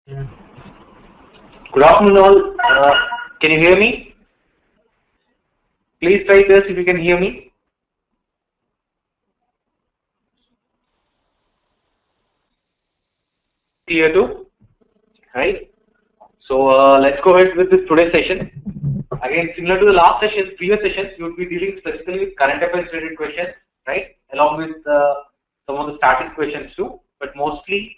Good afternoon, all. Can you hear me? Please try this if you can hear me. Here too, right? So let's go ahead with this today's session. Again, similar to the last session, previous sessions, you would be dealing specifically with current affairs related questions, right? Along with some of the static questions too, but mostly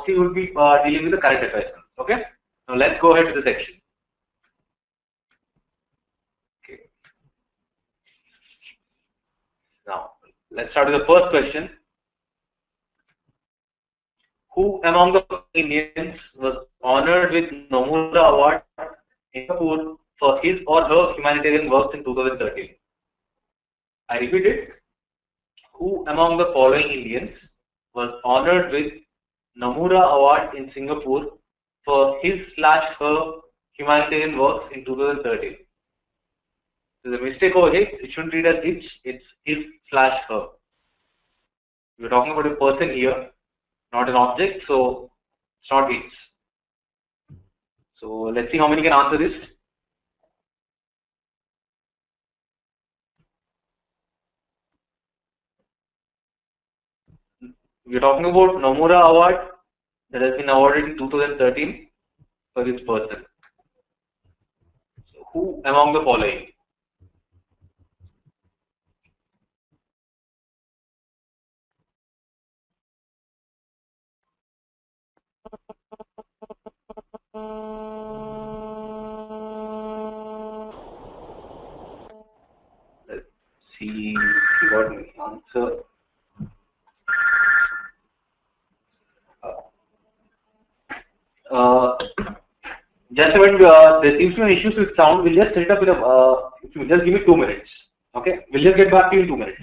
we will be dealing with the current affairs. Okay. Now let's go ahead with the section. Okay. Now let's start with the first question. Who among the Indians was honored with Nomura Award in Singapore for his or her humanitarian works in 2013? I repeat it. Who among the following Indians was honored with Nomura Award in Singapore for his/her humanitarian works in 2013? There's a mistake over here. It shouldn't read as it's his/her. We're talking about a person here, not an object, so it's not its. So let's see how many can answer this. We're talking about Nomura Award that has been awarded in 2013 for this person. So who among the following? Let's see what we answer. Just when there seems to be issues with sound, we'll just set it up with if you just give me 2 minutes. Okay, we'll just get back to you in 2 minutes.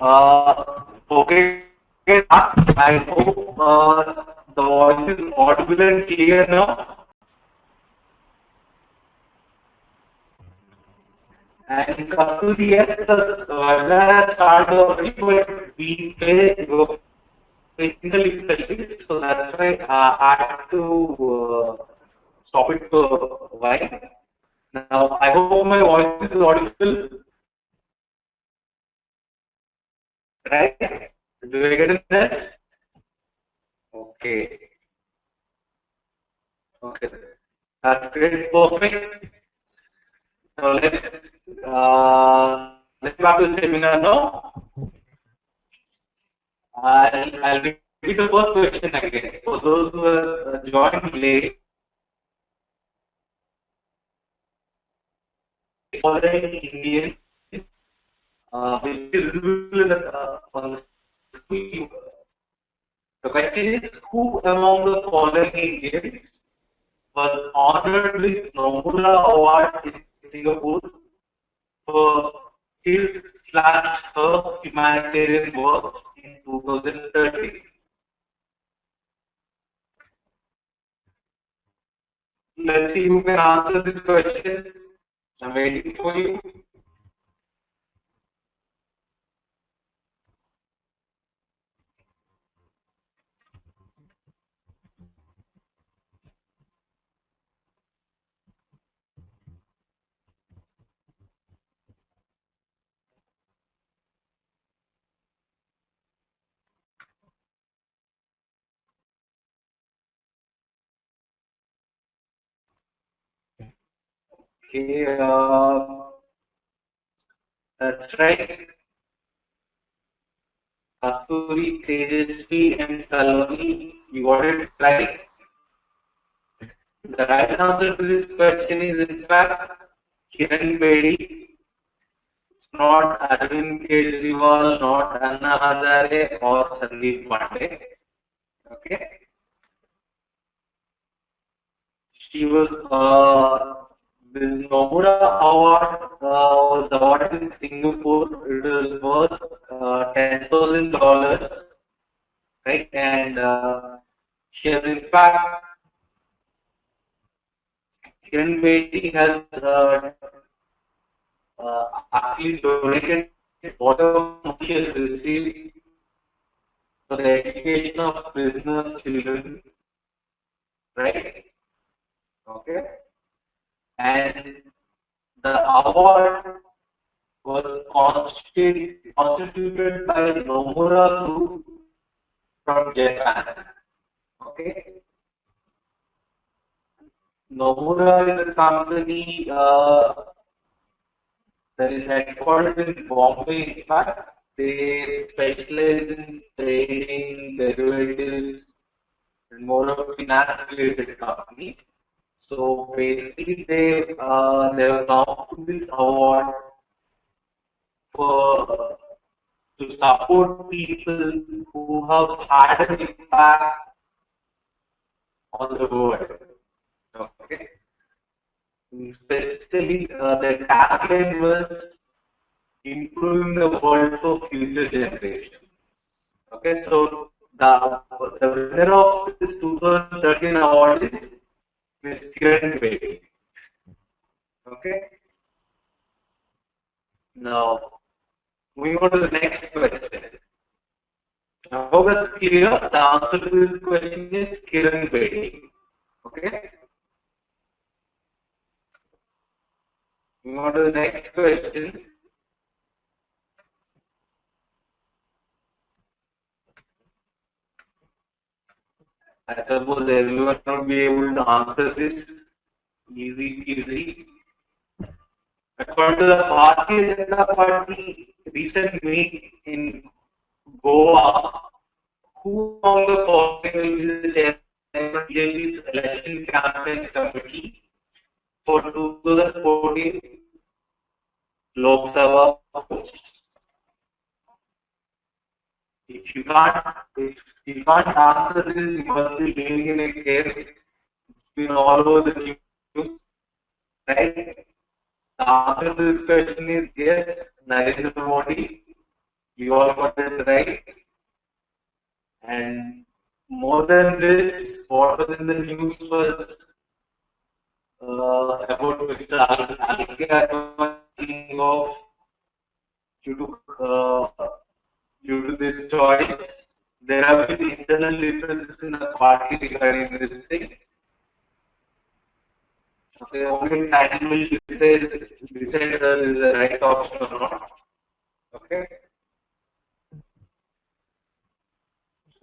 Okay, I hope the voice is audible and clear now. And Kasturi, yes, when I started already, but we play technical difficulties, so that's why I have to stop it for a while. Now, I hope my voice is audible, right? Do I get it? Okay. Okay. That's great. Perfect. So let's back to the seminar now. I'll repeat the first question again. For those who have joined late, following Indians, which is visible on the screen. The question is, who among the following Indians was honored with Nomura Award in Singapore for his slash her humanitarian work in 2013? Let's see who can answer this question. I'm waiting for you. Okay, that's right. Kasturi, Tejasvi, and Saloni, you got it right. The right answer to this question is, in fact, Kiran Bedi. It's not Arvind Kejriwal, not Anna Hazare, or Sandeep Pandey. Okay. She was the Nomura Award was awarded in Singapore. It was worth $10,000, right? And she has, in fact, Kiran Bedi has actually donated whatever money she has received for the education of prisoner children, right? Okay. And the award was constituted by Nomura Group from Japan. Okay. Nomura is a company that is headquartered in Bombay. In fact, they specialize in trading, derivatives, and more of a finance-related company. So basically, they have come to this award for to support people who have had an impact on the world. Okay. Specifically, the tagline was improving the world for future generations. Okay, so the winner of this 2013 award is Ms. Kiran Bedi. Okay. Now, moving on to the next question. I hope it's clear. The answer to this question is Kiran Bedi. Okay. Moving on to the next question. I suppose everyone will be able to answer this easy. According to the Bharatiya Janata Party recent meet in Goa, who among the following will be the chairman of BJP's election campaign committee for 2014 Lok Sabha post? If you can't answer this, you must be living in a cave. It's been all over the news, right? The answer to this question is yes, Narendra Modi. You all got it right. And more than this, what was in the news was about Mr. Alka being off due to due to this choice. There have been internal differences in the party regarding this thing. Okay, only time will decide whether is the right option or not. Okay.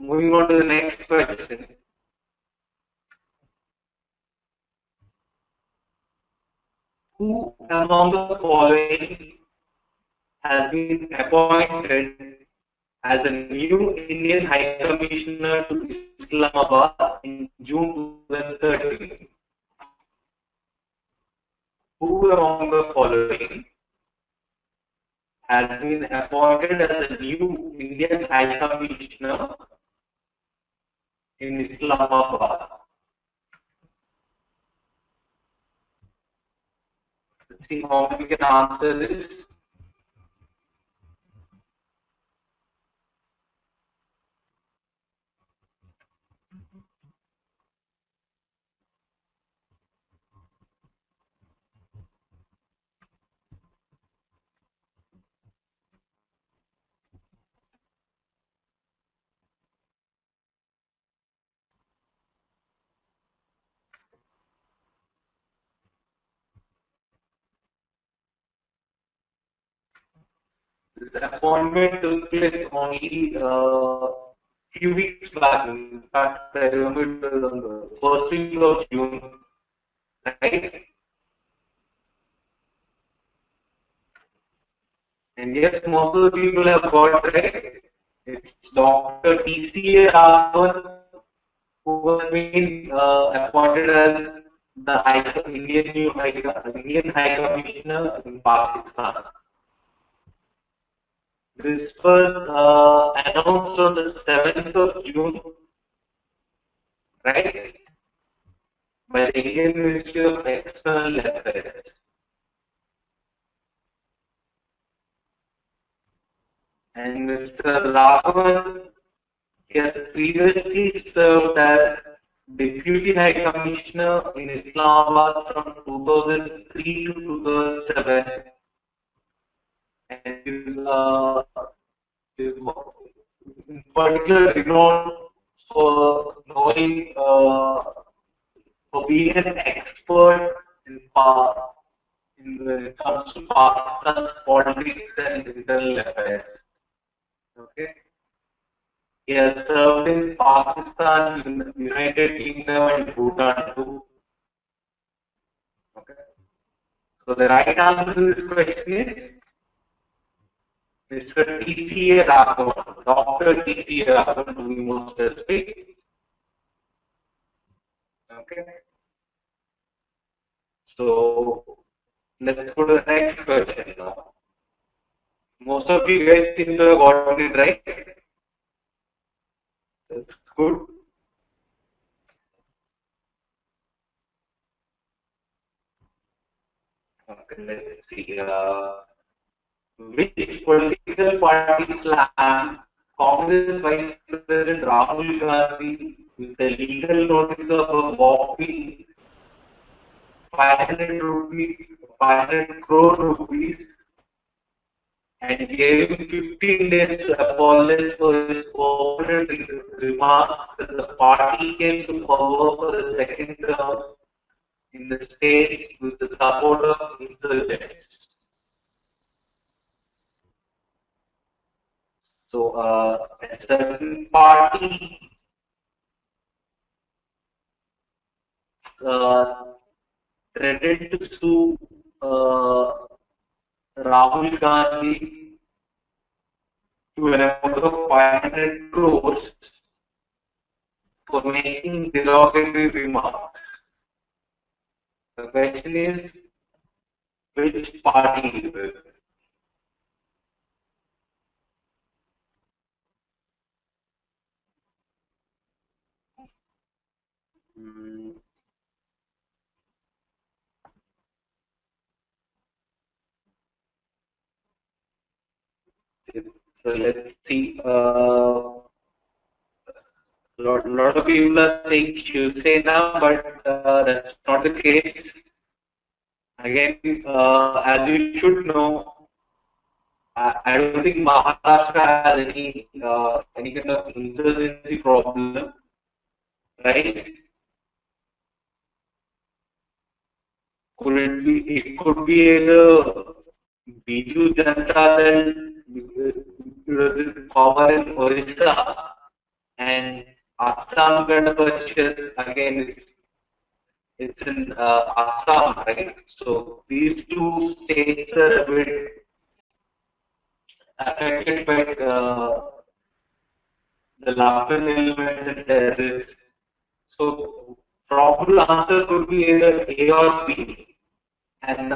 Moving on to the next question. Who among the following has been appointed as a new Indian High Commissioner to Islamabad in June 2013? Who among the following has been appointed as a new Indian High Commissioner in Islamabad? Let's see how we can answer this. This appointment took place only few weeks back. In fact, I remember it was on the first week of June, right? And yes, most of the people have got right. It's Dr. T.C.A. Raghwan, who has been appointed as the Indian High Commissioner in Pakistan. This was announced on the 7th of June, right, by the Indian Ministry of External Affairs. And Mr. Rahul has previously served as Deputy High Commissioner in Islamabad from 2003 to 2007, and is in particular renowned for knowing for being an expert in when it comes to Pakistan's politics and internal affairs. Okay. He has served in Pakistan, United Kingdom, and Bhutan too. Okay. So the right answer to this question is Mr. T.C.A. Raghwan, Dr. T.C.A. Raghwan to be more specific. Okay. So let's go to the next question now. Most of you guys seem to have got it right. That's good. Okay, let's see. Which political party slammed Congress Vice President Rahul Gandhi with the legal notice of a whopping 500 rupees, 500 crore rupees, and gave him 15 days to apologize for his forwarded remarks that the party came to power for the second term in the state with the support of insurgents. So, a certain party threatened to sue Rahul Gandhi to an amount of 500 crores for making derogatory remarks. The question is, which party is it? So let's see. Lot of people are saying Shiv Sena, but that's not the case. Again, as you should know, I don't think Maharashtra has any kind of insurgency problem, right? Could it be? It could be either Biju Janata Dal, power in Orissa, and Assam Gana Parishad. Again, it's in Assam, right? So these two states are a bit affected by the Lapan element and terrorists. So probable answer could be either A or B, and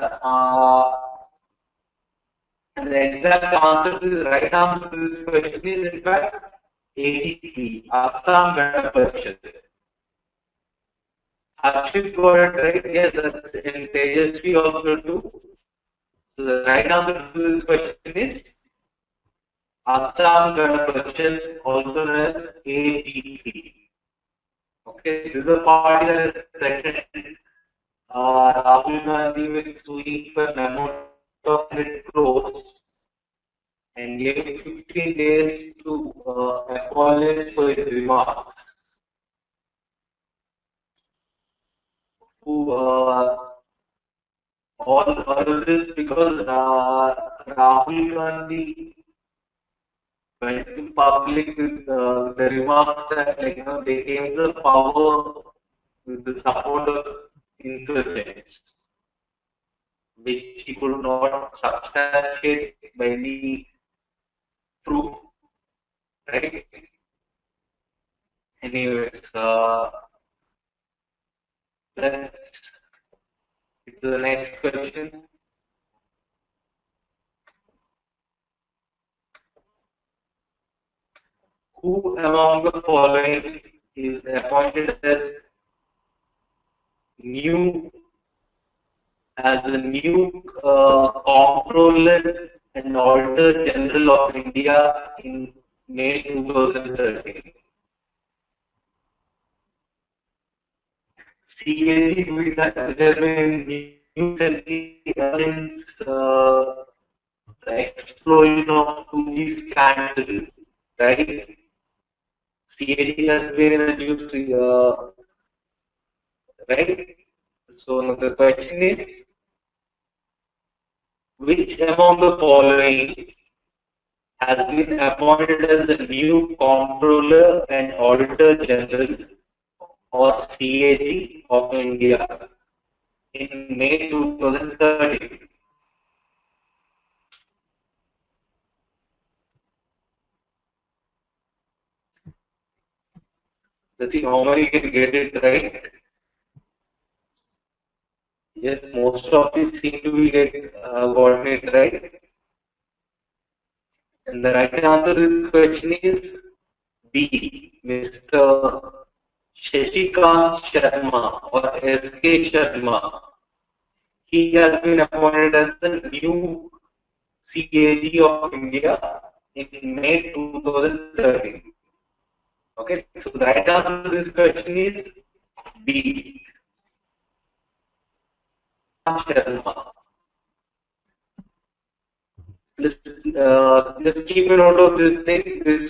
the exact answer to the right answer to this question is in fact AGP, Assam Gana Parishad. Harshit got it right. Yes, that's in Tejasvi also too. So the right answer to this question is Assam Gana Parishad, also known as AGP. Okay, this is a party that is threatened Rahul Gandhi with suing for memo of 100 crores and gave 15 days to apologize for his remarks. Who all of this because Rahul Gandhi went to public with the remarks that they came to power with the support of insurgents, which he could not substantiate by any proof, right? Anyways, let's get to the next question. Who among the following is appointed as the new Comptroller and Auditor General of India in May 2013? CAG, which has been new since the explosion of 2G scandal, right? CAG has been in the news, right? So now the question is, which among the following has been appointed as the new Comptroller and Auditor General or CAG of India in May 2013? Let's see how many can get it right. Yes, most of you seem to be gotten it right. And the right answer to this question is B, Mr. Shashikant Sharma or S.K. Sharma. He has been appointed as the new CAG of India in May 2013. Okay, so the right answer to this question is B. Sharma. Just keep a note of this thing. This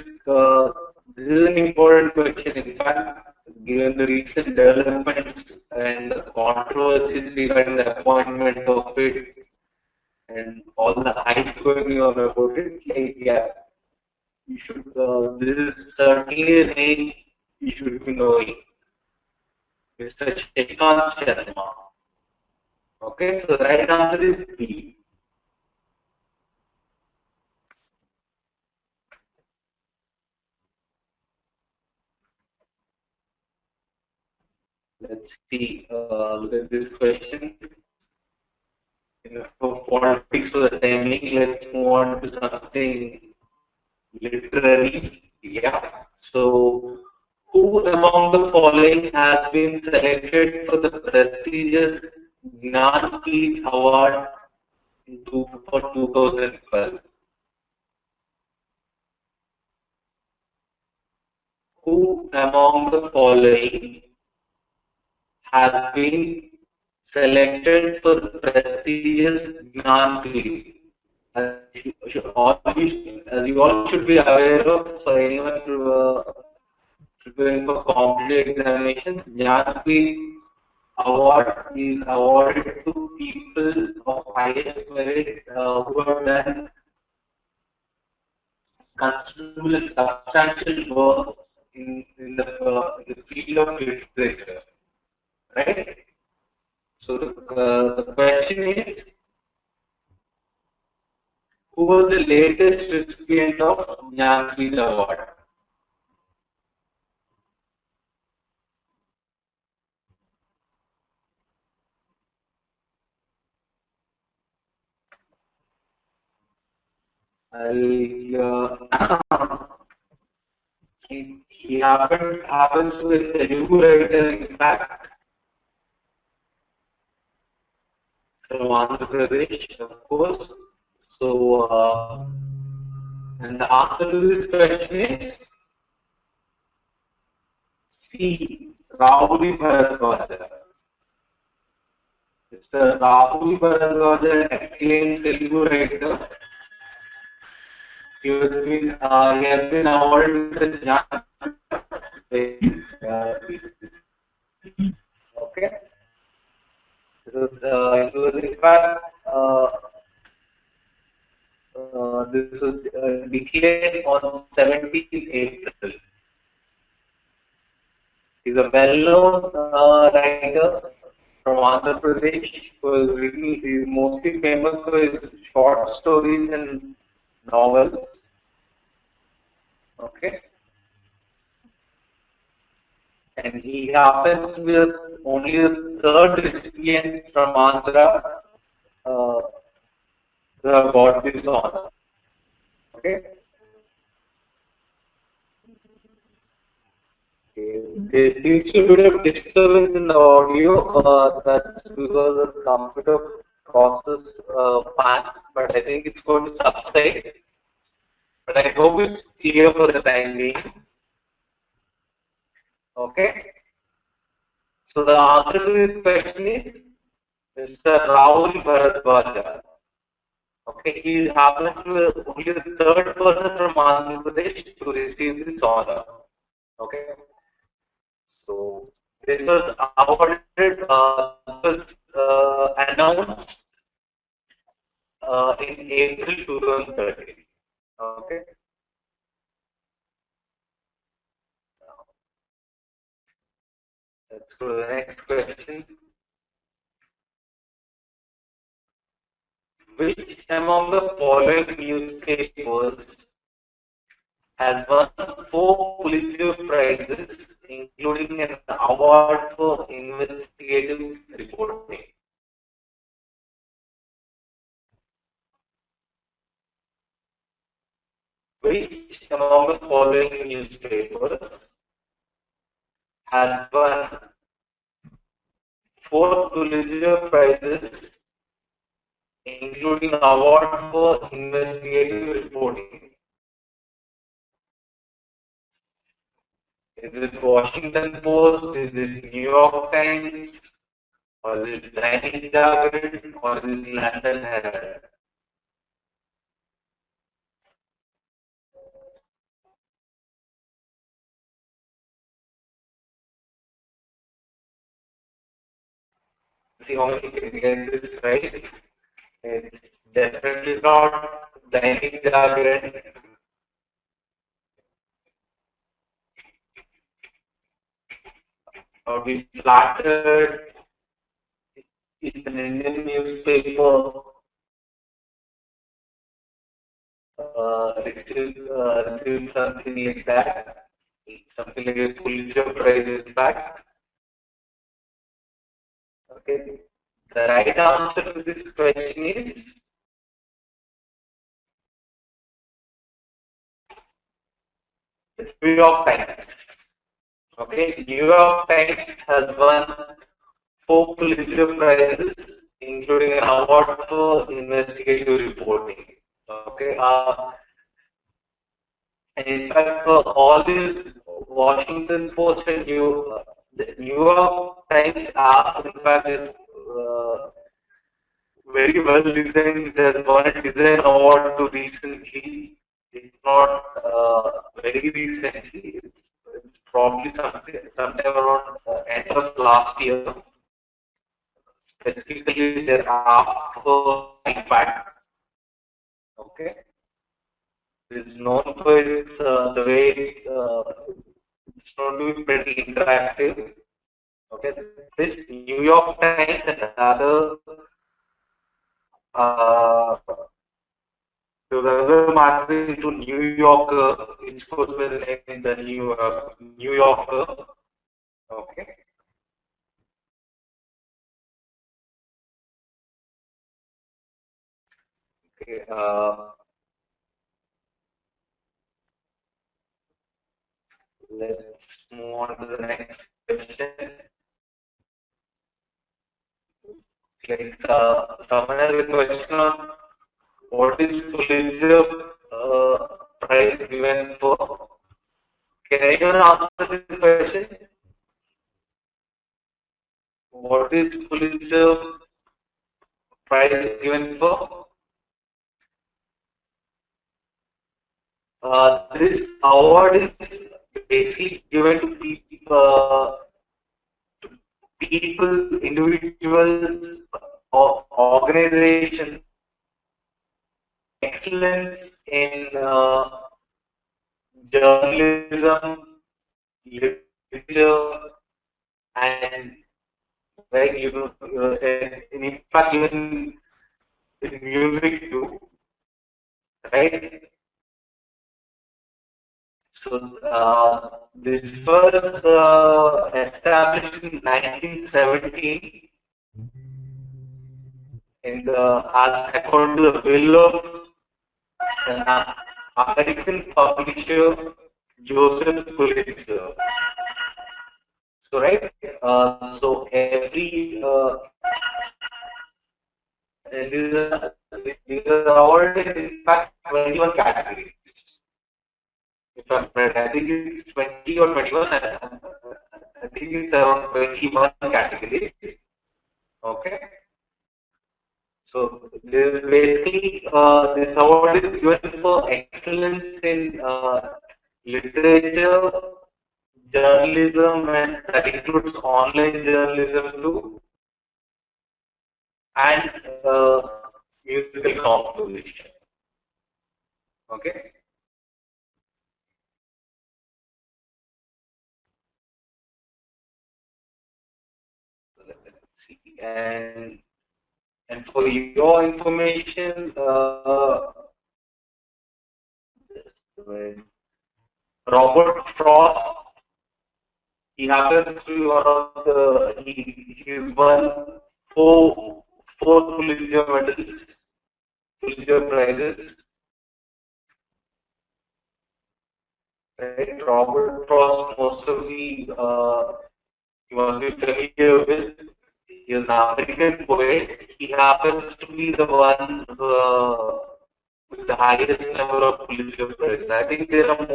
is an important question. In fact, given the recent developments and the controversies regarding the appointment of it and all the hype going on about it, yeah, you should. This is certainly a name you should be knowing, Mr. Shashikant Sharma. Okay, so the right answer is B. Let's see. Look at this question. For politics for the timing, let's move on to something literary. Yeah. So, who among the following has been selected for the prestigious Jnanpith Award for 2012? Who among the following has been selected for the prestigious Jnanpith? As you all should be aware of, for anyone preparing for competitive examinations, Jnanpith award is awarded to people of highest merit who have done considerable substantial work in the field of literature, right? So the question is, who was the latest recipient of Jnanpith Award? He happens to be a Telugu writer, in fact, from Andhra Pradesh, of course. So, and the answer to this question is C. Rahul Gandhi. Mr. Rahul Gandhi, an acclaimed Telugu writer. He has been awarded with the Jnanpith. Okay. It was in fact this was declared on 17th April. He's a well-known writer from Andhra Pradesh. He's mostly famous for his short stories and novels. Okay. And he happens to be only the third recipient from Andhra who have got this honor. Okay. There seems to be a disturbance in the audio. That's because the computer process fast, but I think it's going to subside. But I hope it's clear for the time being. Okay. So the answer to this question is Mr. Rahul Gandhi. Okay, he happens to be only the third person from Andhra Pradesh to receive this honor. Okay. So this was awarded, announced in April 2013. Okay. Let's go to the next question. Which among the following newspapers has won 4 Pulitzer prizes, including an award for investigative reporting? Which among the following newspapers has won 4 Pulitzer prizes, including award for investigative reporting? Is it Washington Post? Is it New York Times? Or is it Dainik Jagran? Or is it London Herald? See how many can get this right. It's definitely not Dainik Jagran. Or be flattered. It's an Indian newspaper. Received something like that. Something like a Pulitzer Prize is back. Okay. The right answer to this question is the New York Times. Okay, New York Times has won 4 Pulitzer Prizes, including an award for investigative reporting. Okay, and in fact, for all these Washington Post and the New York Times app, in fact, is very well designed. It has won a design award to recently. It's not very recently. It's probably sometime around end of last year. Specifically, their app for iPad. Okay. It's known for its the way it's known to be pretty interactive. Okay, this New York Times and other the other magazine to New Yorker, which goes by the name the New Yorker. Okay. Okay. Let's move on to the next question. Like someone has a question on what is Pulitzer prize given for? Can anyone answer this question? What is Pulitzer prize given for? This award is basically given to people, individuals, or organizations, excellence in journalism, literature, and like in fact even in music too, right? So this was established in 1917 in as according to the will of American publisher Joseph Pulitzer. So right, so every these are awarded in fact 21 categories. If I'm right, I think it's 20 or 21. I think it's around 21 categories. Okay. So this basically this award is given for excellence in literature, journalism, and that includes online journalism too, and musical composition. Okay. And for your information, Robert Frost, he happens to be one of he's won four Pulitzer medals, Pulitzer prizes. Right? Robert Frost, most of you must be familiar with. He is an American poet. He happens to be the one with the highest number of Pulitzer prizes. I think there are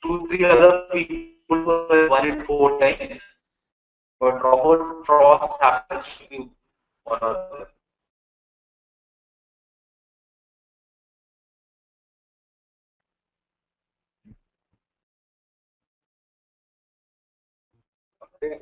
two, three other people who have won it 4 times, but Robert Frost happens to be one of them. Okay.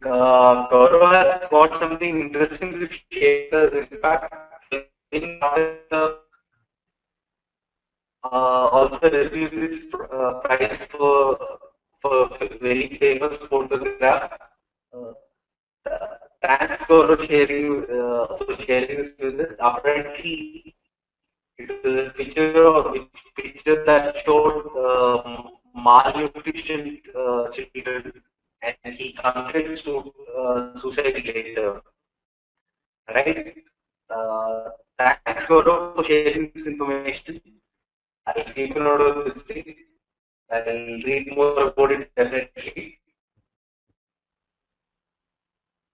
Gaurav has got something interesting to share. In fact, in also received this prize for very famous photograph. Uh, Thanks for sharing this with us. Apparently, it was a picture that showed malnutrition children, and he committed suicide later. Right? Thanks Gaurav, for sharing this information. I'll keep a note of this thing. I'll read more about it definitely.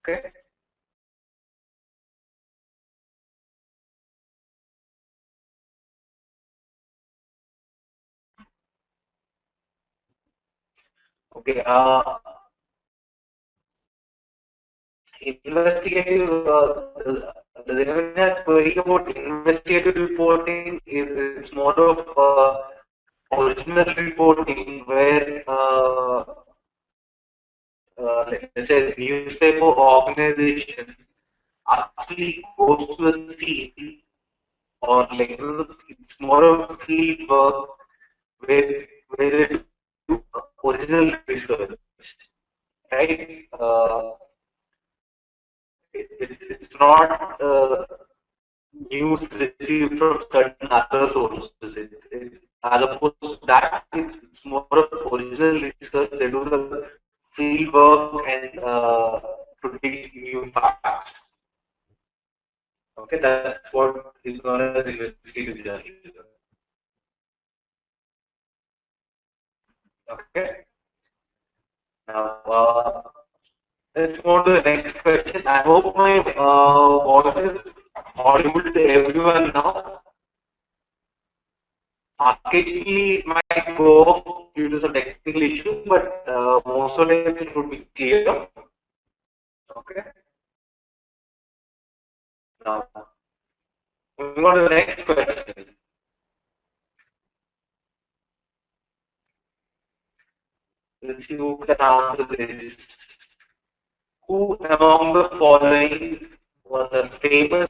Okay. Okay. Investigative. The Revenue query about investigative reporting is it's more of original reporting where let's say newspaper organization actually goes to the field or like it's more of field work where they do original research, right? It's not news received from certain other sources. As opposed to that, it's more of original research. They do the field work and produce new facts. Okay, that's what is known as investigative journalism. Okay, now let's go to the next question. I hope my voice is audible to everyone now. Occasionally, it might go off due to some technical issue, but most of it would be clear. Okay. Now, moving on to the next question. Let's see who can answer this. Who among the following was a famous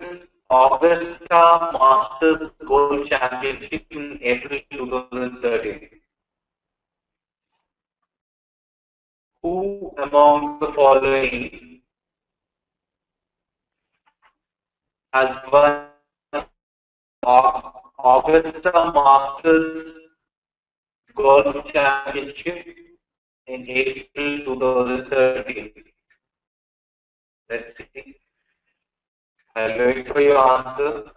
Augusta Masters Golf Championship in April 2013? Who among the following has won Augusta Masters Golf Championship in April 2013? Let's see. I'll wait for your answer.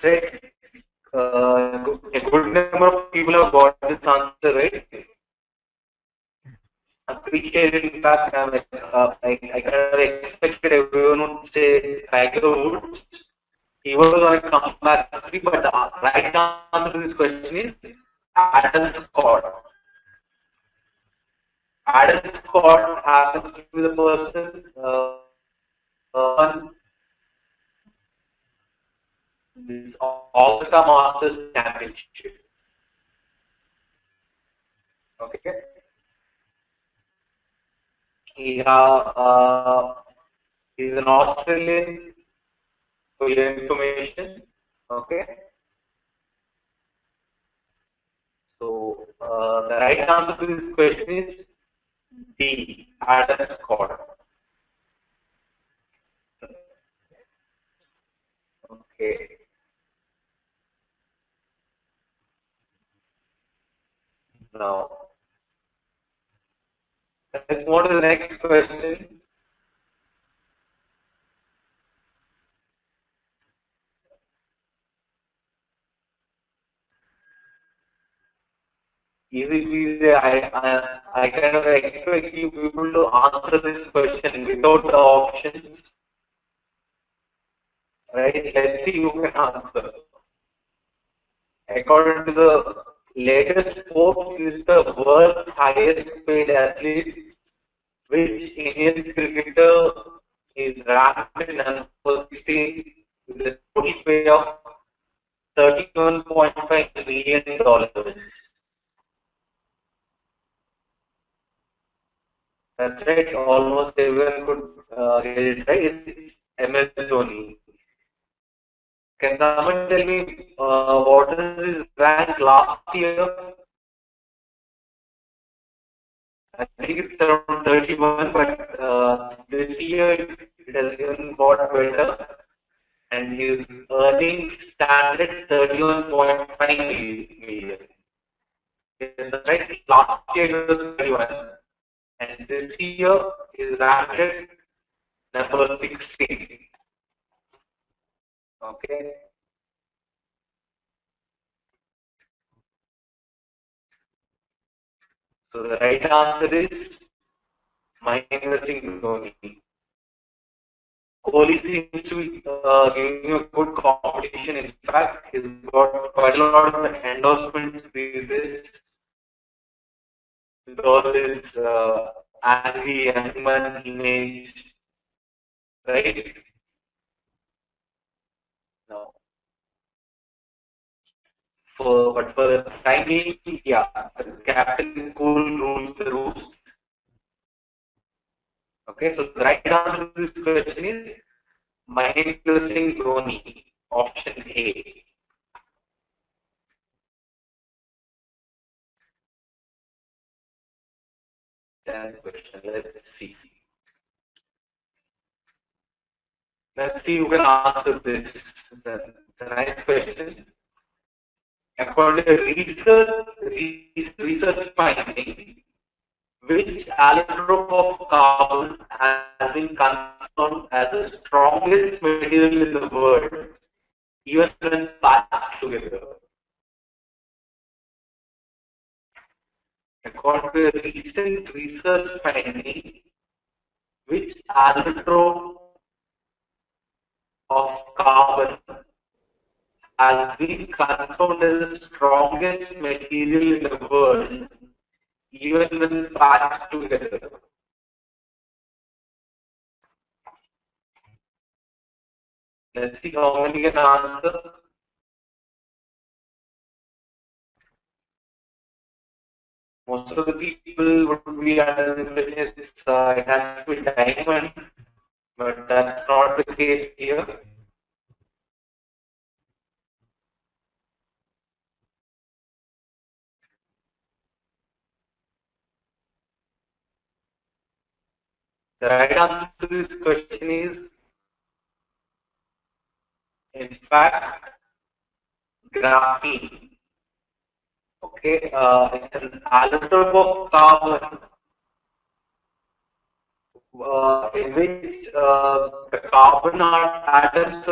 Right. A good number of people have got this answer right. Appreciate it. In fact, I kind of expected everyone would say Tiger Woods. He was going to come back, but the right answer to this question is Adam Scott. Adam Scott happens to be the person this Augusta Masters Championship. Okay. He's an Australian for your information. Okay. So the right answer to this question is D. Adam Scott. Okay. Now, let's move to the next question. Easy. I kind of expect you people to answer this question without the options. Right? Let's see who can answer. According to the latest Forbes is the world's highest paid athlete, which Indian cricketer is ranked in number 16 with a total pay of $31.5 million. That's right, almost everyone could get it right. MS Dhoni. Can someone tell me what is his rank last year? I think it's around 31, but this year it has even got better, and his earnings stand at 31.5 million. Yes, right. Last year it was 31, and this year is ranked at number 16. Okay. So the right answer is Mahendra Singh Dhoni. Kohli seems to be giving a good competition. In fact, he's got quite a lot of endorsements these days with all his angry animal image, right? No. But for the time being, yeah, the Captain Cool rules the roost. Okay, so the right answer to this question is Mahendra Singh Dhoni, option A. That question, let's see. Let's see who can answer this. The nice question. According to research finding, which allotrope of carbon has been confirmed as the strongest material in the world, even when packed together? According to recent research finding, which allotrope of carbon has been confirmed as the strongest material in the world, even when packed together? Let's see how many can answer. Most of the people would be under the impression it has to be diamond, but that's not the case here. The right answer to this question is, in fact, graphene. Okay, it's an allotrope of carbon in which the carbon atoms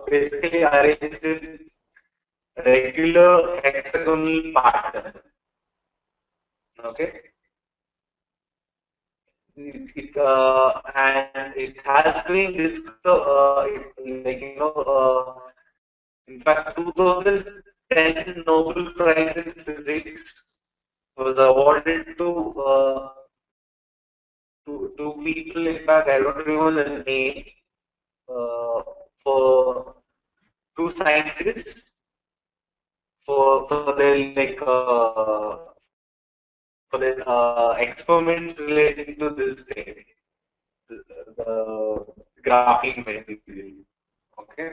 basically arranged in regular hexagonal pattern. Okay. And it has been in fact, 2010 Nobel Prize in Physics was awarded to two people. In fact, I don't remember the name, for two scientists for their for the experiments relating to this thing, the graphene material. Okay.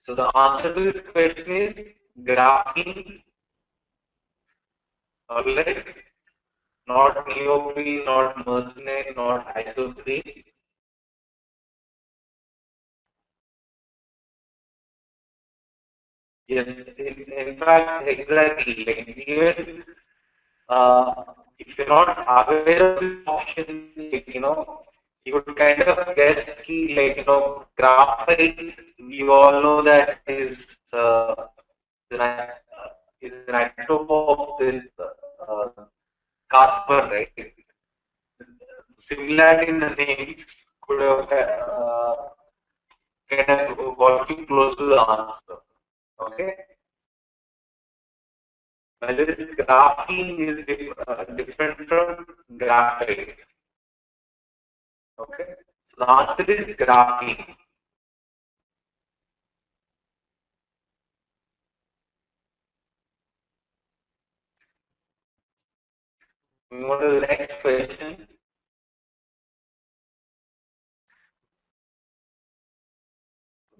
So the answer to this question is graphene, alright, not neoprene, not mercenary, not isoprene. Yes, in fact, exactly. Like even if you're not aware of this option, you would kind of guess key, graphite. You all know that is an isotope of this carbon, right? Similarity in the names could have kind of got you close to the answer. Okay. Whether this graphene is different from graphite. Okay. So the answer is graphene. Moving on to the next question.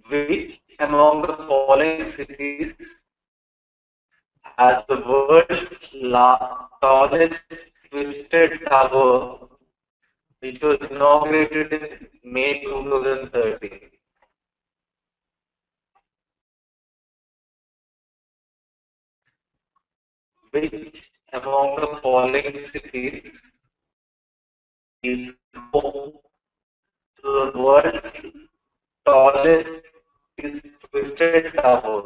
Which among the following cities has the world's tallest twisted tower, which was inaugurated in May 2013? Which among the following cities is home to the world's tallest twisted tower?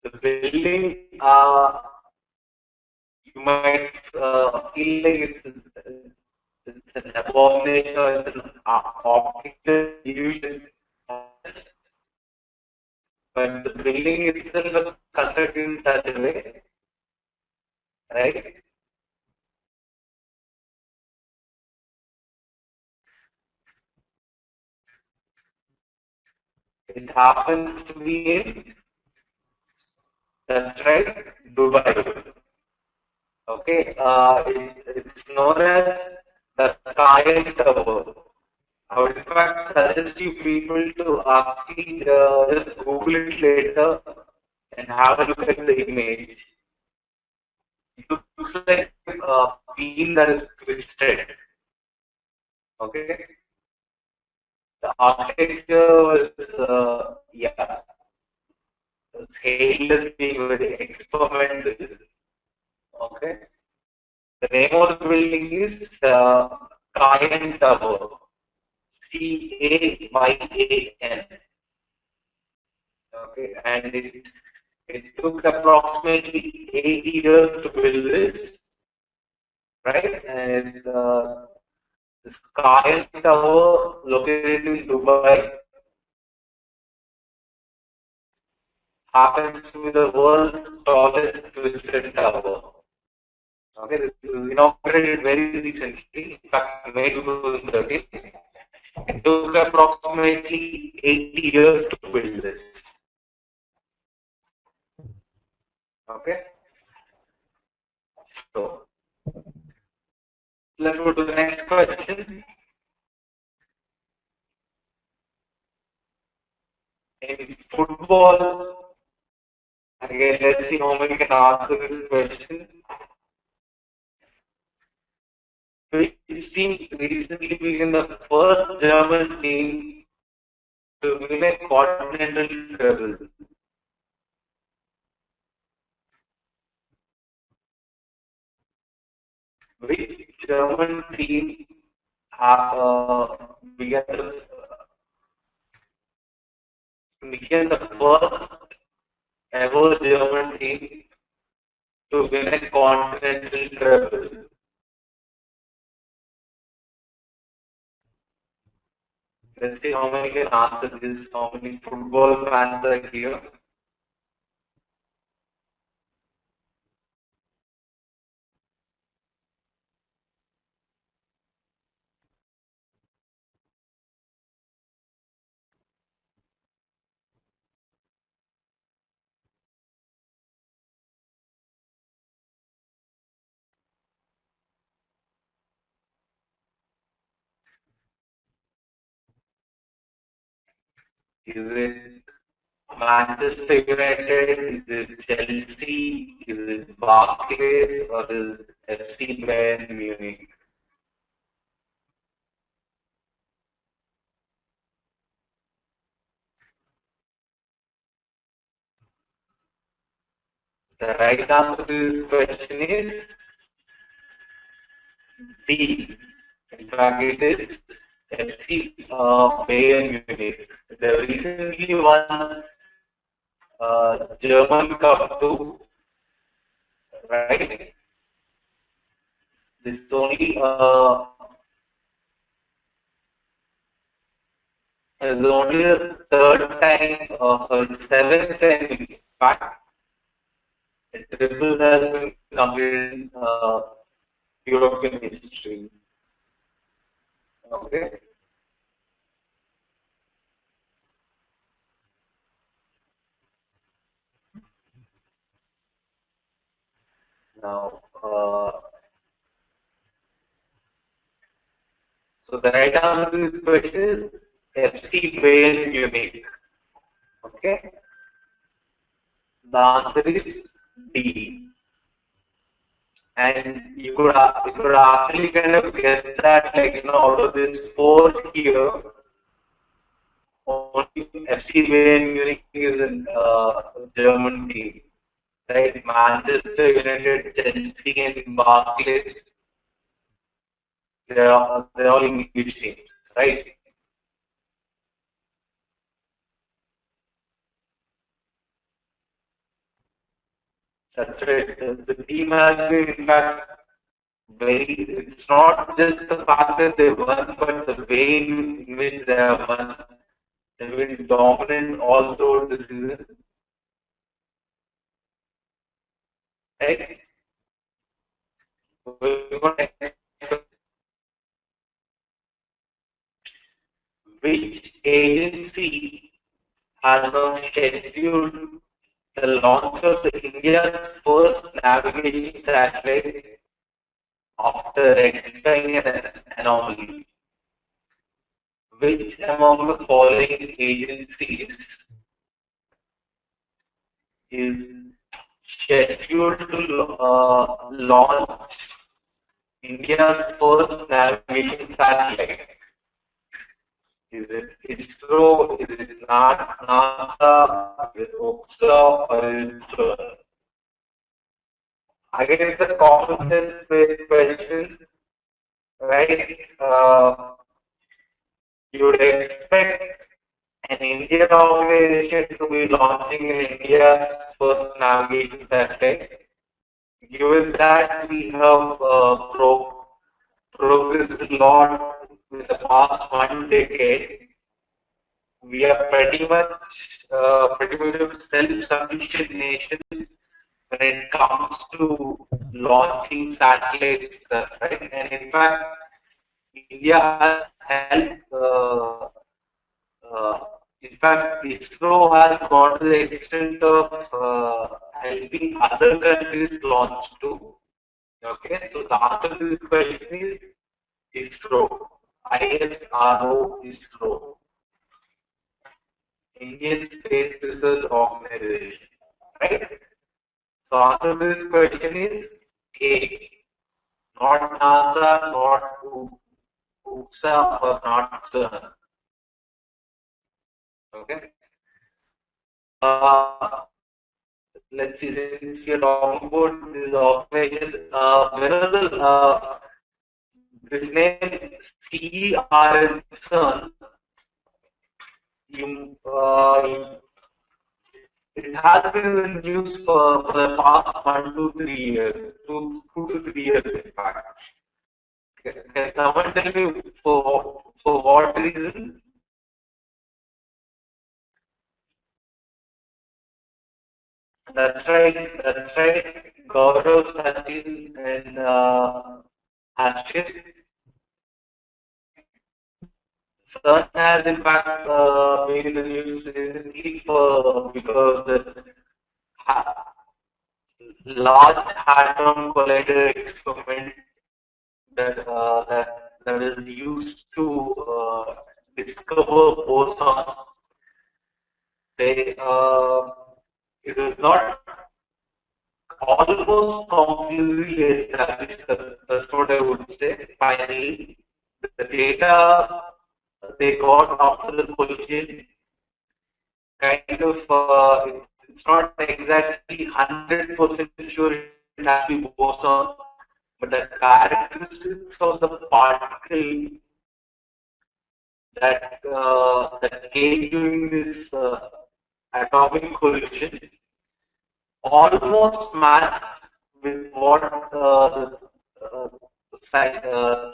The building, you might feel like it's an abomination or it's an optical illusion, but the building itself is constructed in such a way, right? It happens to be in, that's right, Dubai. Okay, it's known as the Sky Tower. I would in fact suggest you people to actually just Google it later and have a look at the image. It looks like a beam that is twisted. Okay, the architecture was yeah, scale is being very experimental. Okay, the name of the building is Cayenne Tower. Cayman. Okay, and it took approximately 80 years to build this, right? And this Cayenne Tower, located in Dubai, happens to be the world's tallest twisted tower. Okay, this was inaugurated very recently, in fact, May 2013. It took approximately 80 years to build this. Okay, so let's go to the next question. In football, again, let's see how many can answer this question. Which team recently became the first German team to win a continental treble? Which German team became the first ever German team to win a continental treble? Let's see how many can answer this, how many football fans are here. Is it Manchester United? Is it Chelsea? Is it Barclays? Or is it FC Bayern Munich? The right answer to this question is D. In fact, it is FC Bayern Munich. They recently won German Cup too, right? This is only the third time, seventh time in fact. triple has been completed in European history. Okay. Now, so the right answer to this question is FC whale unique. Okay. The answer is D. And you could actually kind of guess that, like, out of this four here, only FC Bayern Munich is in German team, right? Manchester United, Chelsea, and Barclays, they're all English teams, right? That's right. The team has been, in fact, it's not just the fact that they won, but the way in which they have won. They've been dominant all throughout the season. Right? Which agency has now scheduled the launch of the India's first navigation satellite after rectifying an anomaly? Which among the following agencies is scheduled to launch India's first navigation satellite? Is it ISRO? Is it NASA? Is it Augusta? Or is it ISRO? I guess it's a common sense based question, right? You would expect an Indian organization to be launching in India's first navigation satellite. Given that we have progressed a lot in the past 1 decade, we are pretty much a self-sufficient nation when it comes to launching satellites, right? And in fact, India has helped. In fact, ISRO has gone to the extent of helping other countries launch too. Okay, so the answer to this question is ISRO. ISRO, ISRO. Indian Space Research Organization. Right? So answer to this question is A. Not NASA, not UPSA, or not CERN. Okay. Let's see, since we are talking about this organization, this name CERN, CERN, it has been in the news for the past 1 to 3 years, 2 to 3 years in fact. Can someone tell me for what reason? That's right. Gaurav has been in Ashes. Sun has in fact been in the news recently because the large hadron collider experiment that is used to discover bosons. It is not almost completely established. That's what I would say. Finally, the data they got after the collision kind of it's not exactly 100% sure it has to be boson, but the characteristics of the particle that came during this atomic collision almost match with what the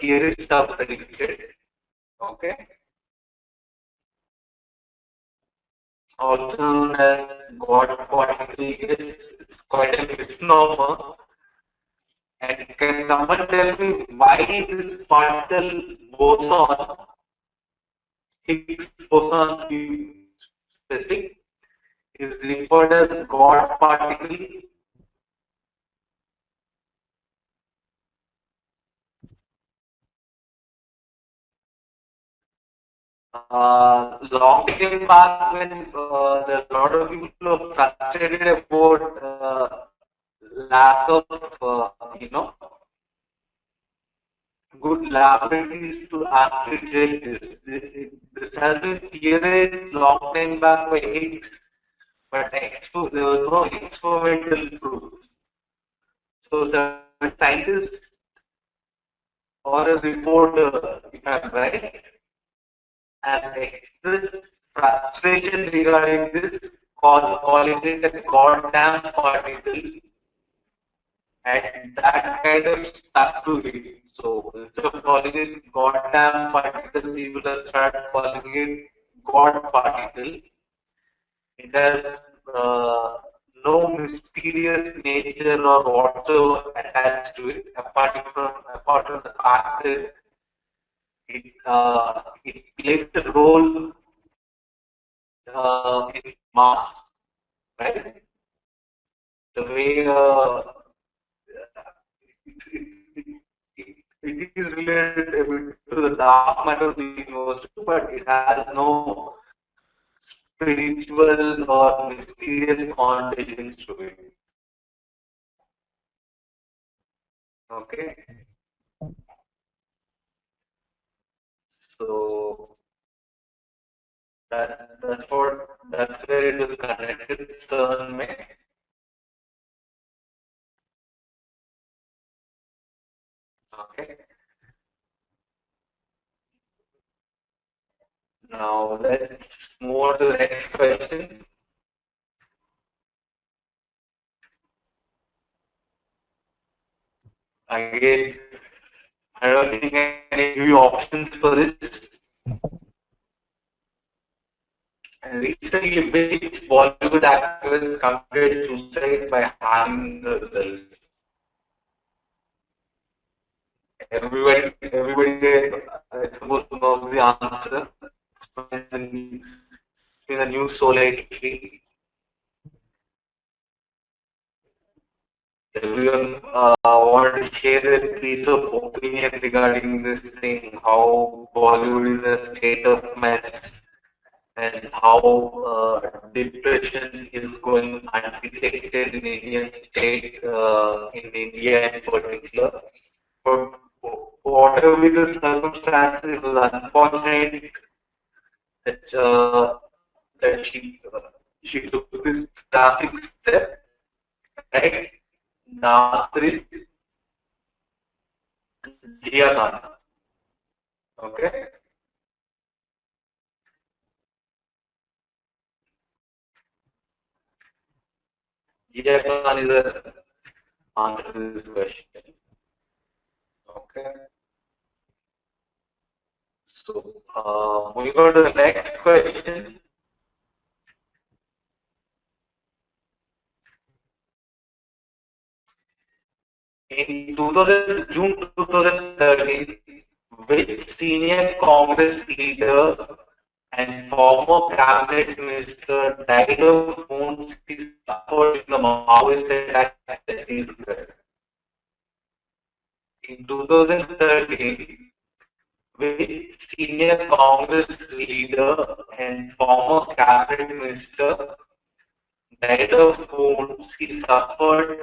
theorists have predicted. Okay. Also known as God particle, it's quite a misnomer. And can someone tell me why this particle boson, Higgs boson specific, is referred as God particle? Long time back when there's a lot of people who are frustrated about lack of, good laboratories to actually check this. This has been theorized long time back by Higgs, but there was no experimental proof. So the scientists or a reporter, if I'm right, has expressed frustration regarding this, calling it a goddamn particle, and that kind of stuck to it. So instead of calling it goddamn particle, we will start calling it God particle. It has no mysterious nature or whatsoever attached to it, apart from the fact that it plays a role in mass, right? The way it is related a bit to the dark matter of the universe, but it has no spiritual or mysterious connotations to it. Okay, so that's where it is connected to CERN. Okay. Now let's move on to the next question. Again, I don't think I can give you options for this. And recently, which Bollywood actress committed suicide by harming herself? Everybody, I suppose knows the answer. In the news so lately, everyone wanted to share their piece of opinion regarding this thing, how Bollywood is a state of mess, and how depression is going undetected in Indian state, in India in particular. But whatever be the circumstances, it was unfortunate that she took this drastic step, right? Now, there is Jiah Khan. Okay? Jiah Khan is the answer to this question. Okay? So, moving on to the next question. In June 2013, which senior Congress leader and former cabinet minister died of wounds he suffered in the Maoist attack at Chhattisgarh? In 2013, which senior Congress leader and former cabinet minister died of wounds he suffered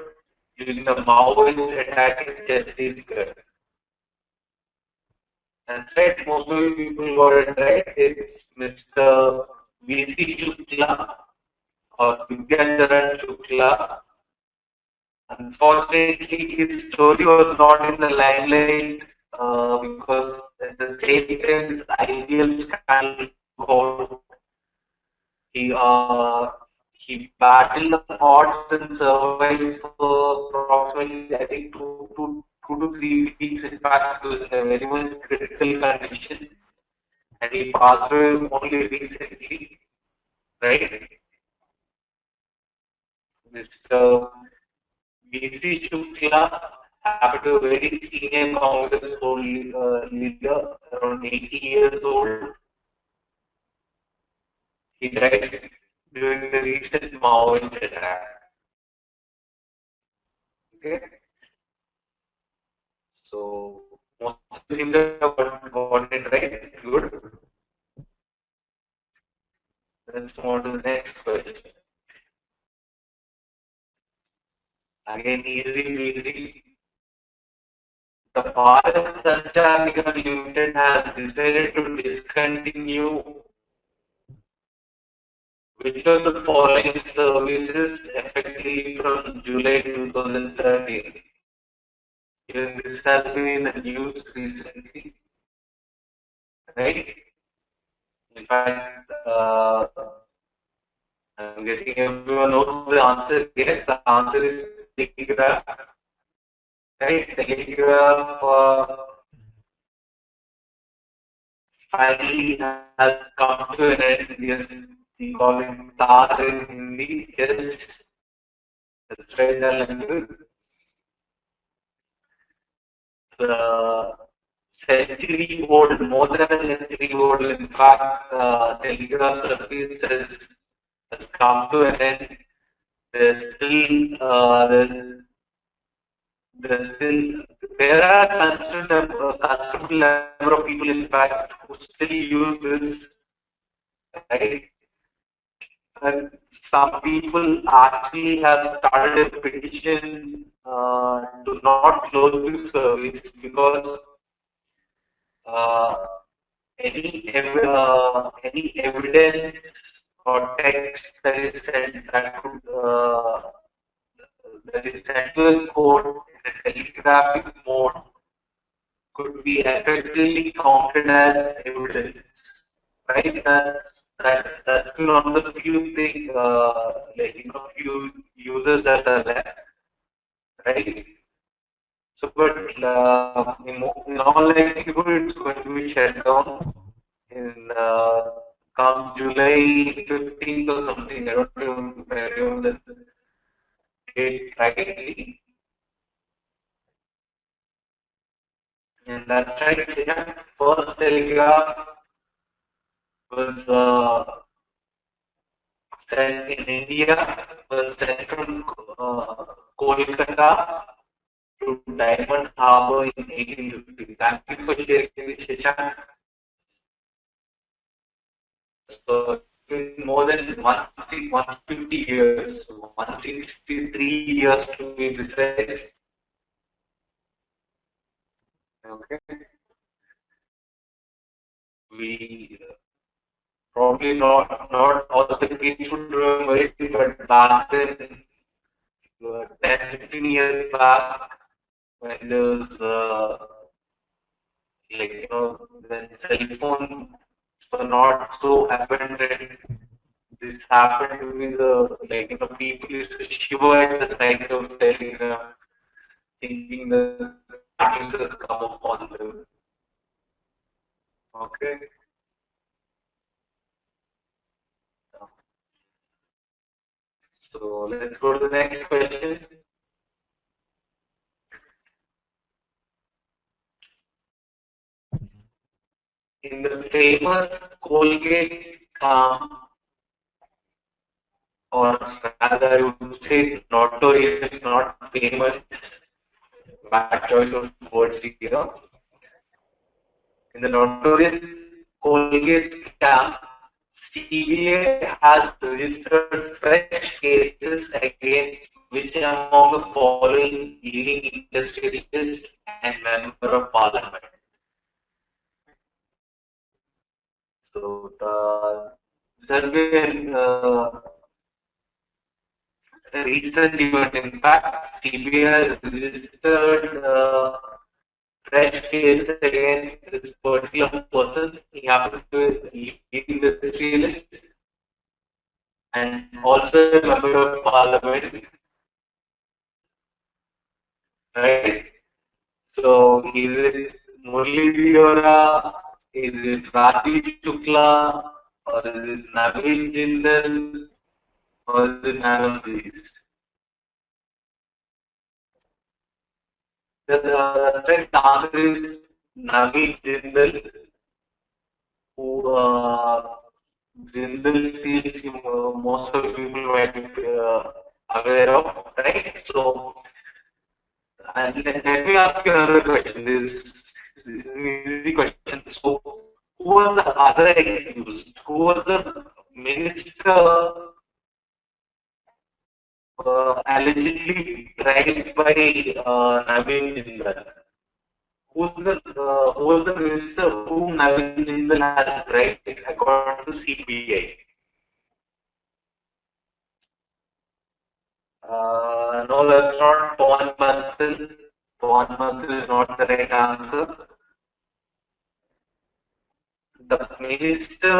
during the Maoist attack in Chhattisgarh? That's right, most of you people got it right. It's Mr. V.C. Shukla or Vidyanjaran Shukla. Unfortunately, his story was not in the limelight because at the same time, his ideal scandal, he battled the odds and survived for approximately, I think, 2 to 3 weeks. In fact, he was in a very much critical condition, and he passed away only recently, right? Mr. P.C. Shukla happened to be a very senior Congress leader, around 80 years old. He died during the recent Maoist attack. Okay, so most of the things got it right. Good. Let's move on to the next question. Again, easy. The Bharat Sanchar Nigam Limited has decided to discontinue which of the following services effectively from July 2013. Even this has been in the news recently, right? In fact, I'm guessing everyone knows the answer. Yes, the answer is telegraph. Right? Telegraph finally has come to an end. Yes, we call it tar in Hindi. Yes, that's right, Alan. The century old, more than a century old, in fact, telegraph service has come to an end. There's still, there are considerable number of people, in fact, who still use this, right? And some people actually have started a petition to not close this service because uh, any evidence or text that is sent that is sent to the court in a telegraphic mode could be effectively counted as evidence, right? That's one of the few things, few users that are there, right? So, but in all likelihood, it's going to be shut down in come July 15th or something. I don't remember the date rightly. And that's right. Yeah. First telegraph was sent in India, was sent from Kolkata to Diamond Harbour in 1850. Thank you for sharing this, Shashank. So it's been more than 150 years, 163 years to be precise. Okay. We probably not all the kids would remember it, but back then, 10, 15 years back, when there was when cell phones were not so abundant, this happened to be people used to shiver at the sight of telegram, thinking the things has come upon them. Okay. So let's go to the next question. In the famous Colgate or rather I would say notorious, not famous, bad choice of words here. In the notorious Colgate scam, CBA has registered fresh cases against which among the following leading industrialists and member of parliament. So there has been a recent event. In fact, CBI has registered fresh case against this particular person. He happens to be leading the industrialist and also a member of parliament. Right? So is it Murli Diora, is it Rajiv Shukla, or is it Naveen Jindal, or is it none of these? The answer is Naveen Jindal, who Jindal is most of the people might be aware of, right? So, and let me ask you another question. This is an easy question. So, who was the other accused? Who was the minister allegedly bribed by Naveen Jindal? Who was the minister whom Naveen Jindal has bribed according to CBI? No, that's not Pawan Bansal. Pawan Bansal is not the right answer. The minister,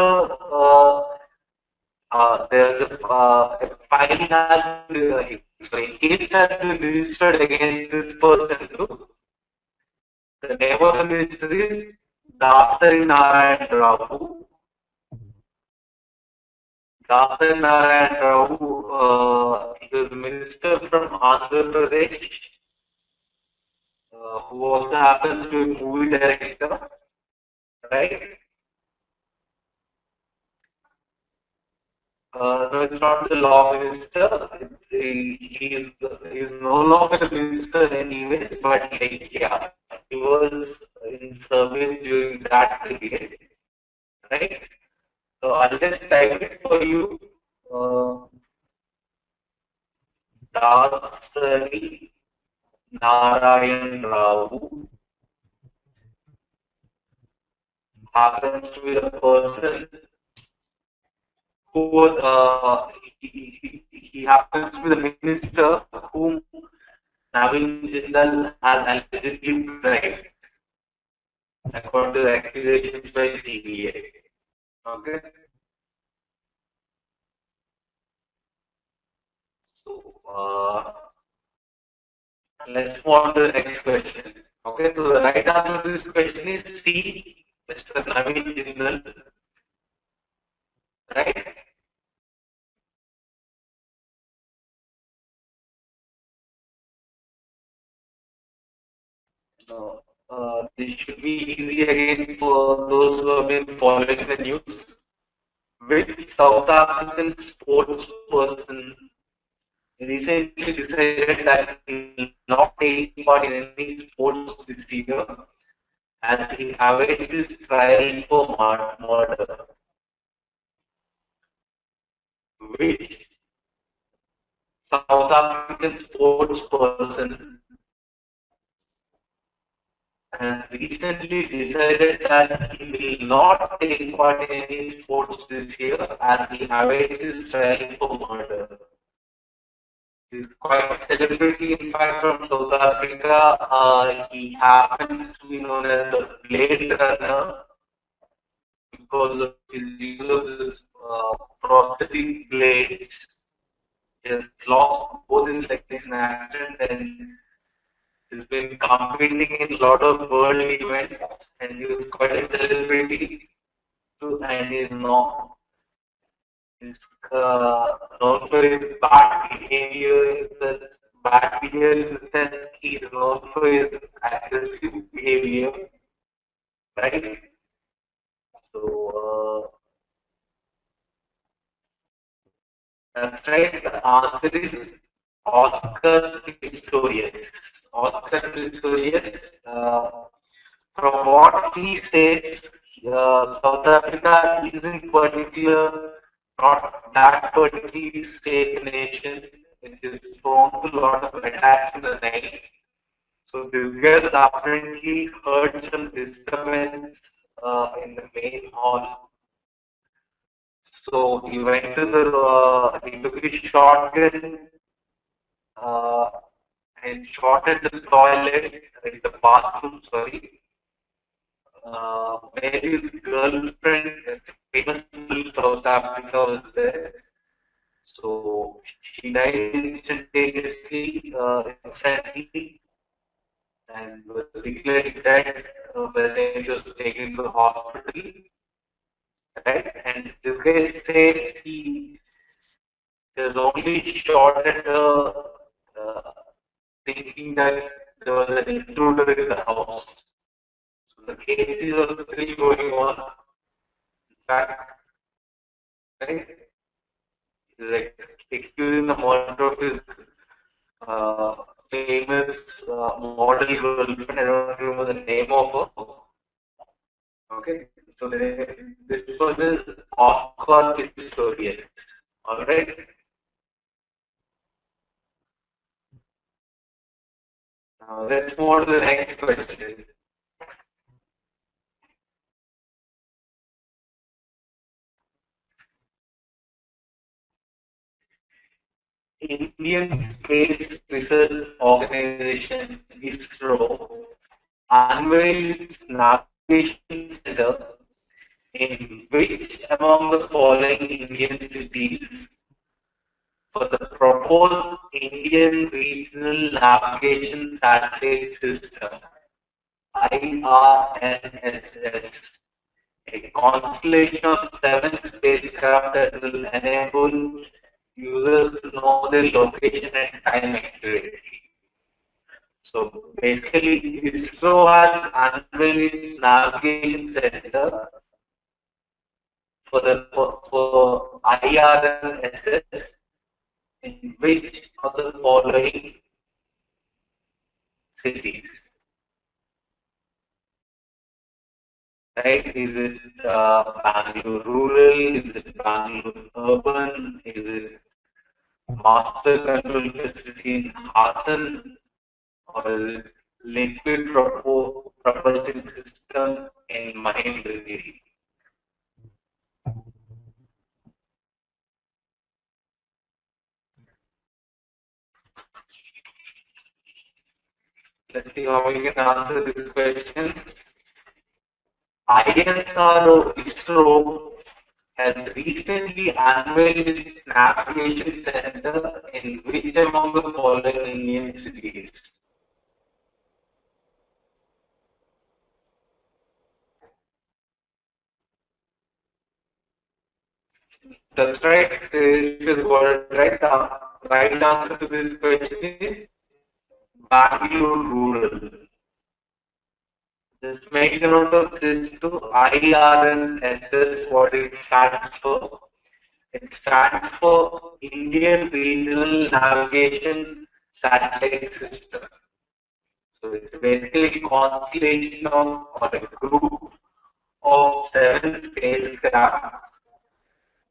there's a file has sorry, case has been registered against this person too. The name of the minister is Dasari Narayan Rao. Dasari Narayan Rao, he was minister from Andhra Pradesh, who also happens to be a movie director, right? No, it's not the law minister. He is no longer a minister anyway, but like, yeah, he was in service during that period, right? So I'll just type it for you. Dasari Narayan Rao happens to be the person who was he happens to be the minister whom Naveen Jindal has allegedly bribed according to the accusations by CBI. Okay. So let's move on to the next question. Okay, so the right answer to this question is C, Mr. Naveen Jindal. Right? So, this should be easy again for those who have been following the news. Which South African sports person recently decided that he will not take part in any sports this year as he awaits his trial for murder? Which South African sports person has recently decided that he will not take part in any sports this year as he awaits his trial for murder? He's quite a celebrity, in fact, from South Africa. He happens to be known as the Blade Runner because of his use of this prosthetic blades. He has lost both his legs in an accident and he's been competing in a lot of world events and he was quite a celebrity too, and he's known for his bad behavior. Bad behavior in the sense he is known for his aggressive behavior, right? So that's right. The answer is Oscar Pistorius. Oscar Pistorius. From what he says, South Africa is in particular not that particularly safe nation. It is prone to a lot of attacks in the night. So this guy apparently heard some disturbance in the main hall. So he went to he took his shotgun uh, and shot at the toilet, in the bathroom, sorry, where his girlfriend, a famous South Africa, was there. So she died instantaneously, instantly, and was declared dead when she was taken to the hospital. Right? And this guy said he has only shot at her, thinking that there was an intruder in the house. So the case is also still going on. In fact, right? Like excusing the murder of his famous model girlfriend. I don't remember the name of her. Okay, so this was his Oscar Pistorius. All right. Now let's move on to the next question. Indian Space Research Organization ISRO unveiled its navigation center in which among the following Indian cities for the proposed Indian Regional Navigation Satellite System IRNSS, a constellation of 7 spacecraft that will enable users to know their location and time accurately. So basically, ISRO has unveiled its navigation center for IRNSS, in which of the following cities? Right? Is it Bangalore rural? Is it Bangalore urban? Is it master control facility in Hassan? Or is it liquid propulsion system in Mahendragiri? Let's see how we can answer this question. ISRO has recently unveiled its navigation center in which among the following Indian cities? That's right. It is what right. Right answer to this question is Bangalore rural. Just make a note of this too. IRNSS, what it stands for. It stands for Indian Regional Navigation Satellite System. So it's basically a constellation of or a group of 7 spacecraft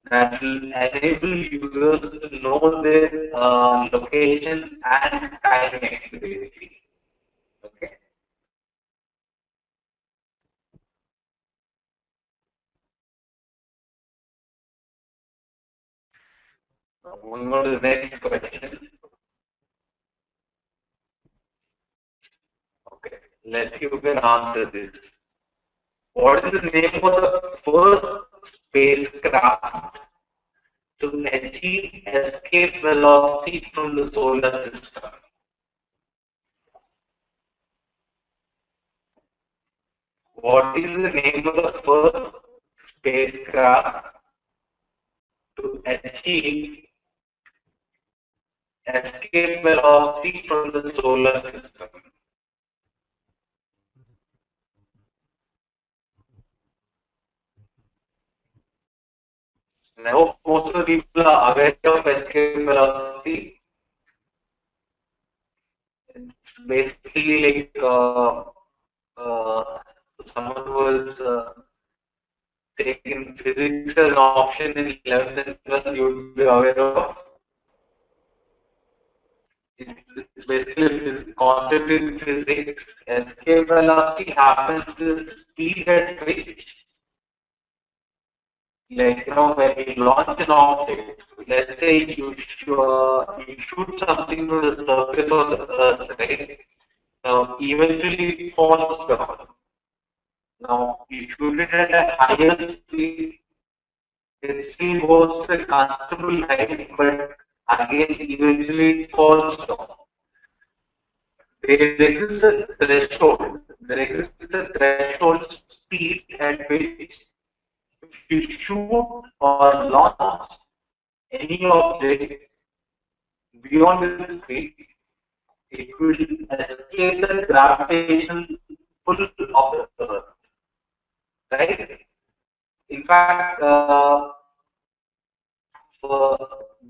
that will enable users to know their location and time accurately. Okay. Moving on to the next question. Okay, let's see who can answer this. What is the name of the first spacecraft to achieve escape velocity from the solar system? What is the name of the first spacecraft to achieve escape velocity from the solar system? And I hope most of the people are aware of escape velocity. It's basically like someone was taking physics as an option in 11th and 12th, you would be aware of. It's basically concept in physics. Escape velocity happens to speed at which, like when you launch an object, let's say you shoot something to the surface of the earth, right? Now eventually it falls down. Now you shoot it at a higher speed, it still goes to a constable height, but again eventually it falls down. There exists a threshold. There exists a threshold speed at which if you shoot or launch any object beyond this speed, it will escape escape the gravitational pull of the Earth, right? In fact,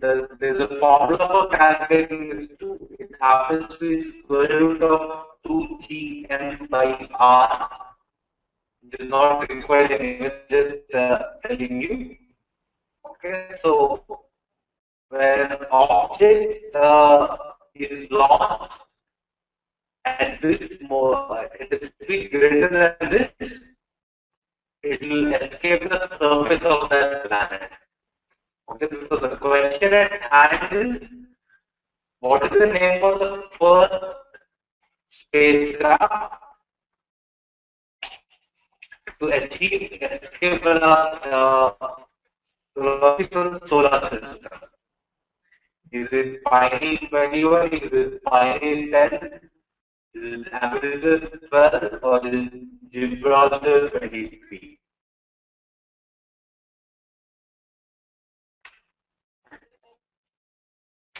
there's a formula for calculating this too. It happens to be square root of 2gm by r. It is not required anyway, just telling you. Okay, so when an object is lost at this at a speed greater than this, it will escape the surface of that planet. Okay, so the question at hand is, what is the name of the first spacecraft to achieve escape velocity from the solar system? Is it Pioneer 21? Is it Pioneer 10? Is it Aviation 12? Or is it Gibraltar 23?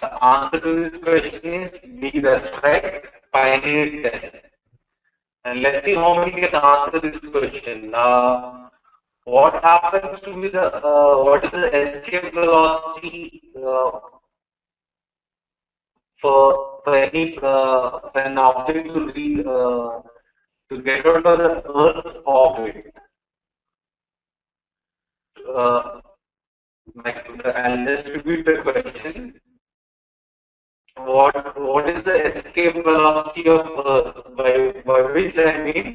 The answer to this question is B, that's right, Pioneer 10. And let's see how many can answer this question. What happens to be the what is the escape velocity for any for an object to get out of the Earth's orbit? I'll just repeat the question. What is the escape velocity of Earth? By which I mean,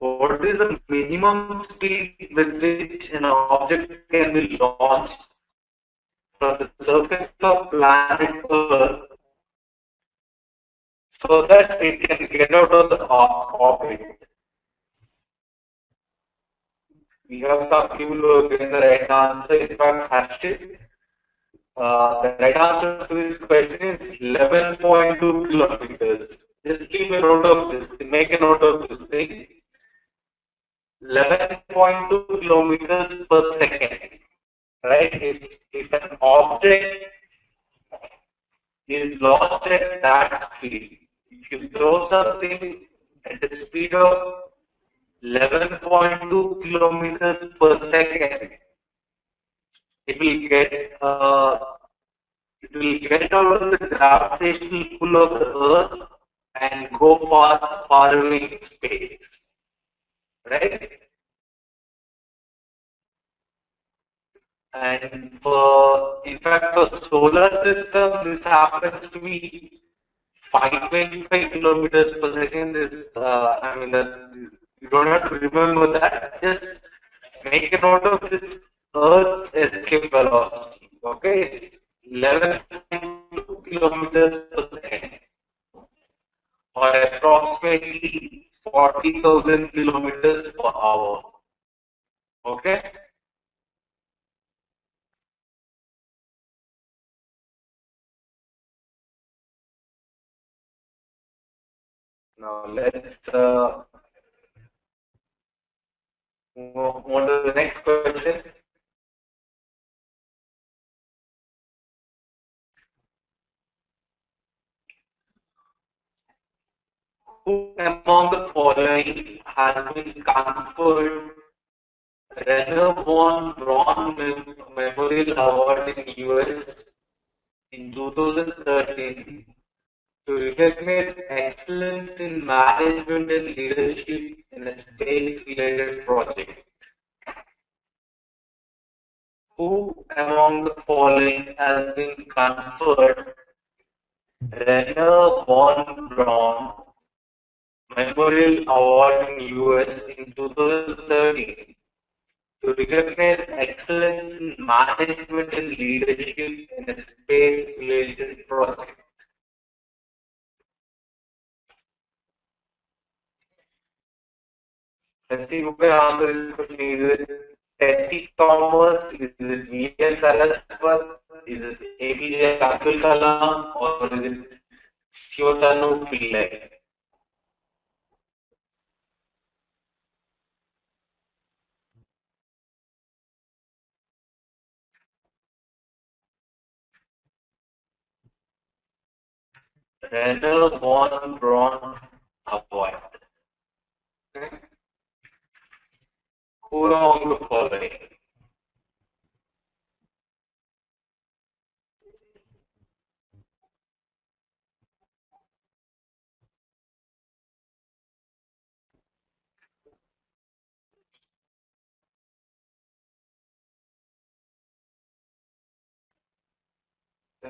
what is the minimum speed with which an object can be launched from the surface of planet Earth so that it can get out of the orbit? We have some people who are getting the right answer. In fact, hashed it. The right answer to this question is 11.2 kilometers. Just keep a note of this. Make a note of this thing. 11.2 kilometers per second. Right? If an object is lost at that speed, if you throw something at the speed of 11.2 kilometers per second, it will get out of the gravitational pull of the Earth and go far away in space, right? And in fact, for solar system, this happens to be 525 kilometers per second. You don't have to remember that. Just make a note of this Earth's escape velocity. Okay, 11.2 kilometers per second, or approximately 40,000 kilometers per hour. Okay. Now let's move on to the next question. Who among the following has been conferred Renner von Braun Memorial Award in US in 2013 to recognize excellence in management and leadership in a space-related project? Who among the following has been conferred Renner von Braun Memorial Award in US in 2013 to recognize excellence in management and leadership in a space-related project? Let's see who can answer this question. Is it Tessie Thomas? Is it V.S. Saraswat? Is it APJ Abdul Kalam? Or is it Siotanu Pillai? Renner won bronze award. Okay. Who among the following?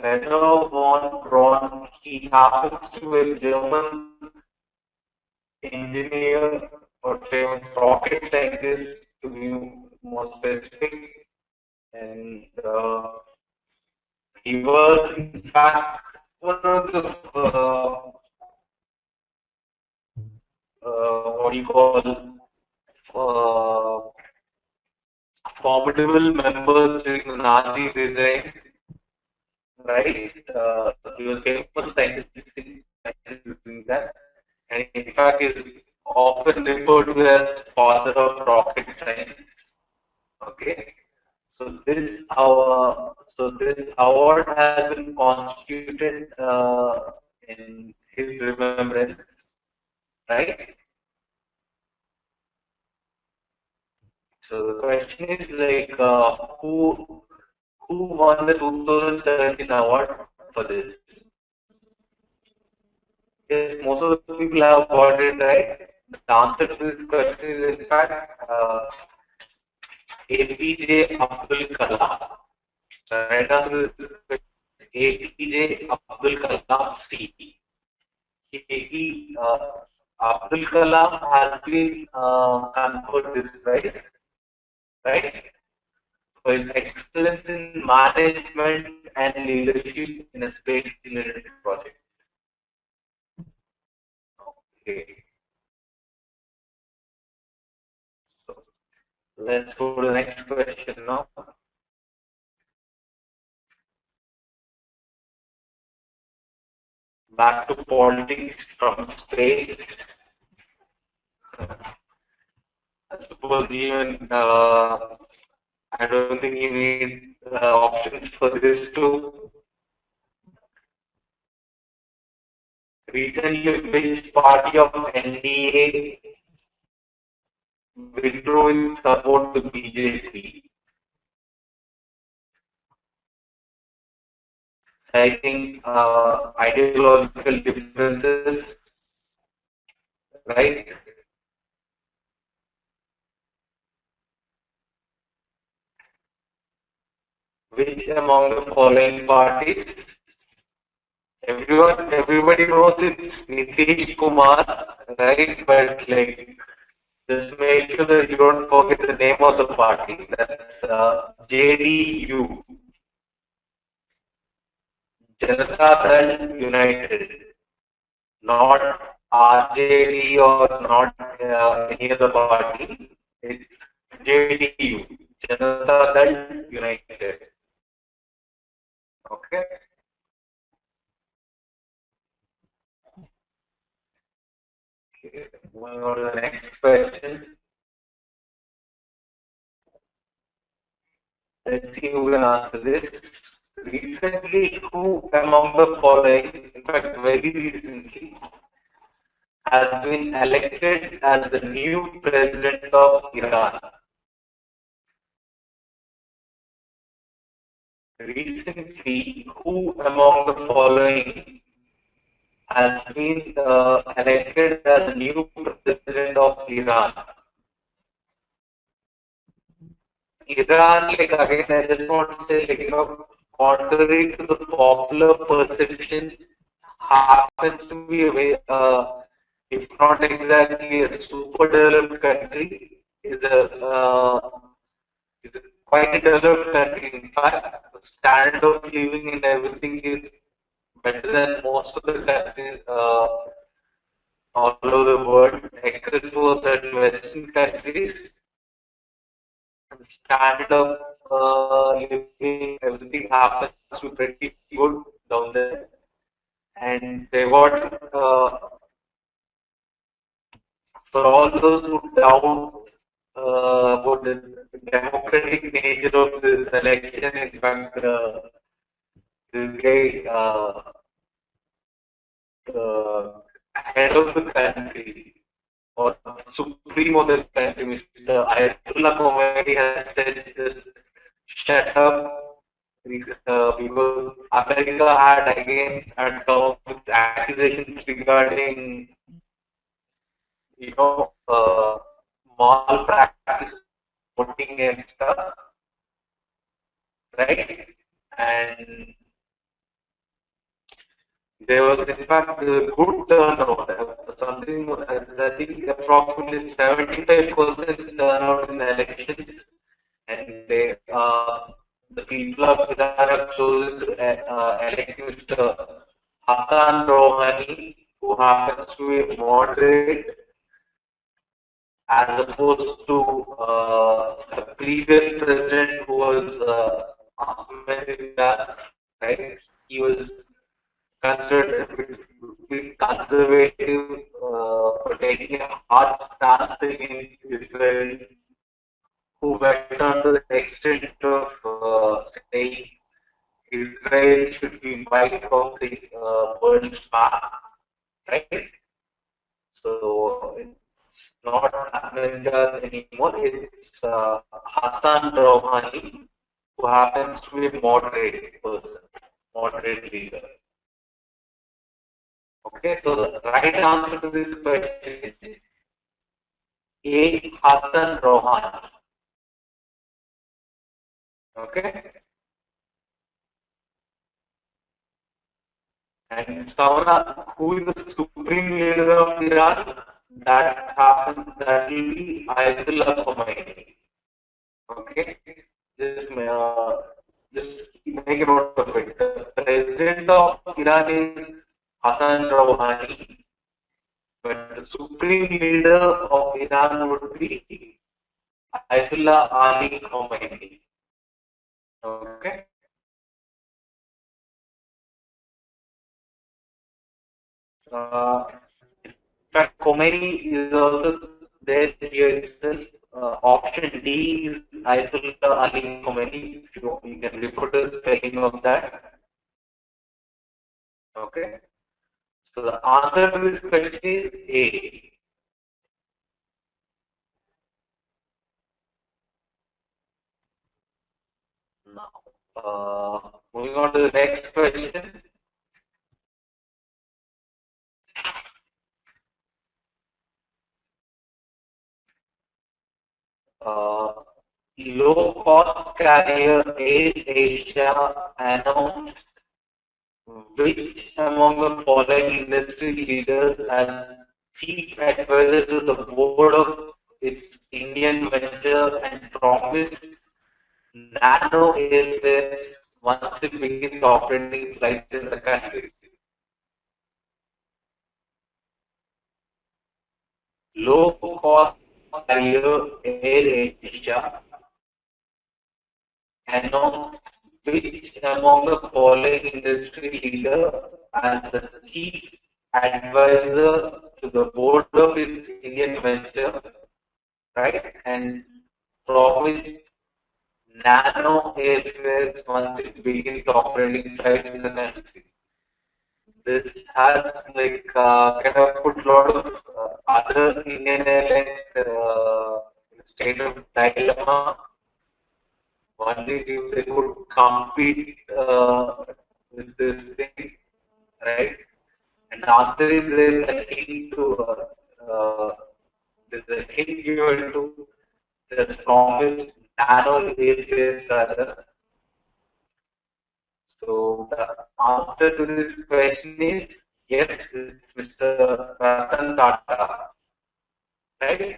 Renner won bronze. He happens to be a German engineer or famous rocket scientist to be more specific. And he was in fact one of the what do you call uh, formidable members during the Nazi regime, right? He was famous scientist doing that, and in fact is often referred to as father of rocket science. Okay, this award has been constituted in his remembrance, right? So the question is like, who won the 2017 award for this? Yes, most of the people have got it right. The answer to this question is in fact APJ Abdul Kalam. The right answer is APJ Abdul Kalam C. Abdul Kalam has been conferred this right, right? For his excellence in management and leadership in a space-related project. Okay. So let's go to the next question now. Back to politics from space. I suppose even I don't think you need options for this too. Recently, which party of NDA withdrew in support to BJP? Citing ideological differences, right? Which among the following parties? Everybody knows it's Nitish Kumar, right? But like, just make sure that you don't forget the name of the party. That's JDU, Janata Dal United, not RJD or not any other party. It's JDU, Janata Dal United. Okay. Okay. Moving on to the next question. Let's see who can answer this. Recently, who among the following, in fact, very recently, has been elected as the new president of Iran? Recently, who among the following has been elected as the new president of Iran? Iran, like again, I just want to say, like, contrary to the popular perception, happens to be a way, if not exactly a super developed country, is a quite a developed country. In fact, the standard of living and everything is better than most of the countries all over the world, except for certain Western countries. The standard of living, everything happens to be pretty good down there. And they got, for all those who doubt about the democratic nature of this election, in fact, this guy head of the country or supreme of the country, Mr. Ayatollah Khomeini has said just shut up because America had again come up with accusations regarding you know malpractice voting and stuff, right? And there was in fact a good turnout, something I think approximately 75% turnout in the elections, and the people of Iran have chosen to elect Mr. Hassan Rouhani, who happens to be moderate, as opposed to the previous president who was Ahmed Imran, right? He was considered a bit conservative for taking a hard stance against Israel, who went on to the extent of saying Israel should be wiped off the world's map, right? So it's not Ahmadinejad anymore, it's Hassan Rouhani, who happens to be a moderate person, moderate leader. Okay, so the right answer to this question is A. Hassan Rouhani. Okay, and Sauna, who is the supreme leader of Iran? That happens, that will be Ayatollah Khomeini. Okay, just make a note of it. The president of Iran is Hassan Rouhani, but the supreme leader of Iran would be Ayatollah Ali Khomeini. Okay. In fact, Khomeini is also there here itself. Option D is Ayatollah Ali Khomeini. You can refer to the spelling of that. Okay. So the answer to this question is A. Now, moving on to the next question. Low-cost carrier Air Asia announced which among the following industry leaders as chief advisor to the board of its Indian venture and promised nano airfares once it begins operating flights in the country? Low-cost carrier Air Asia announced which among the following industry leader as the chief advisor to the board of its Indian venture, right? And promised nano airfares once it begins operating flights in the country. This has kind of put a lot of other Indian airlines in a state of dilemma. One is if they could compete with this thing, right? And after is there's a hint given to the promised nano airfares rather. So the answer to this question is yes, it's Mr. Ratan Tata, right?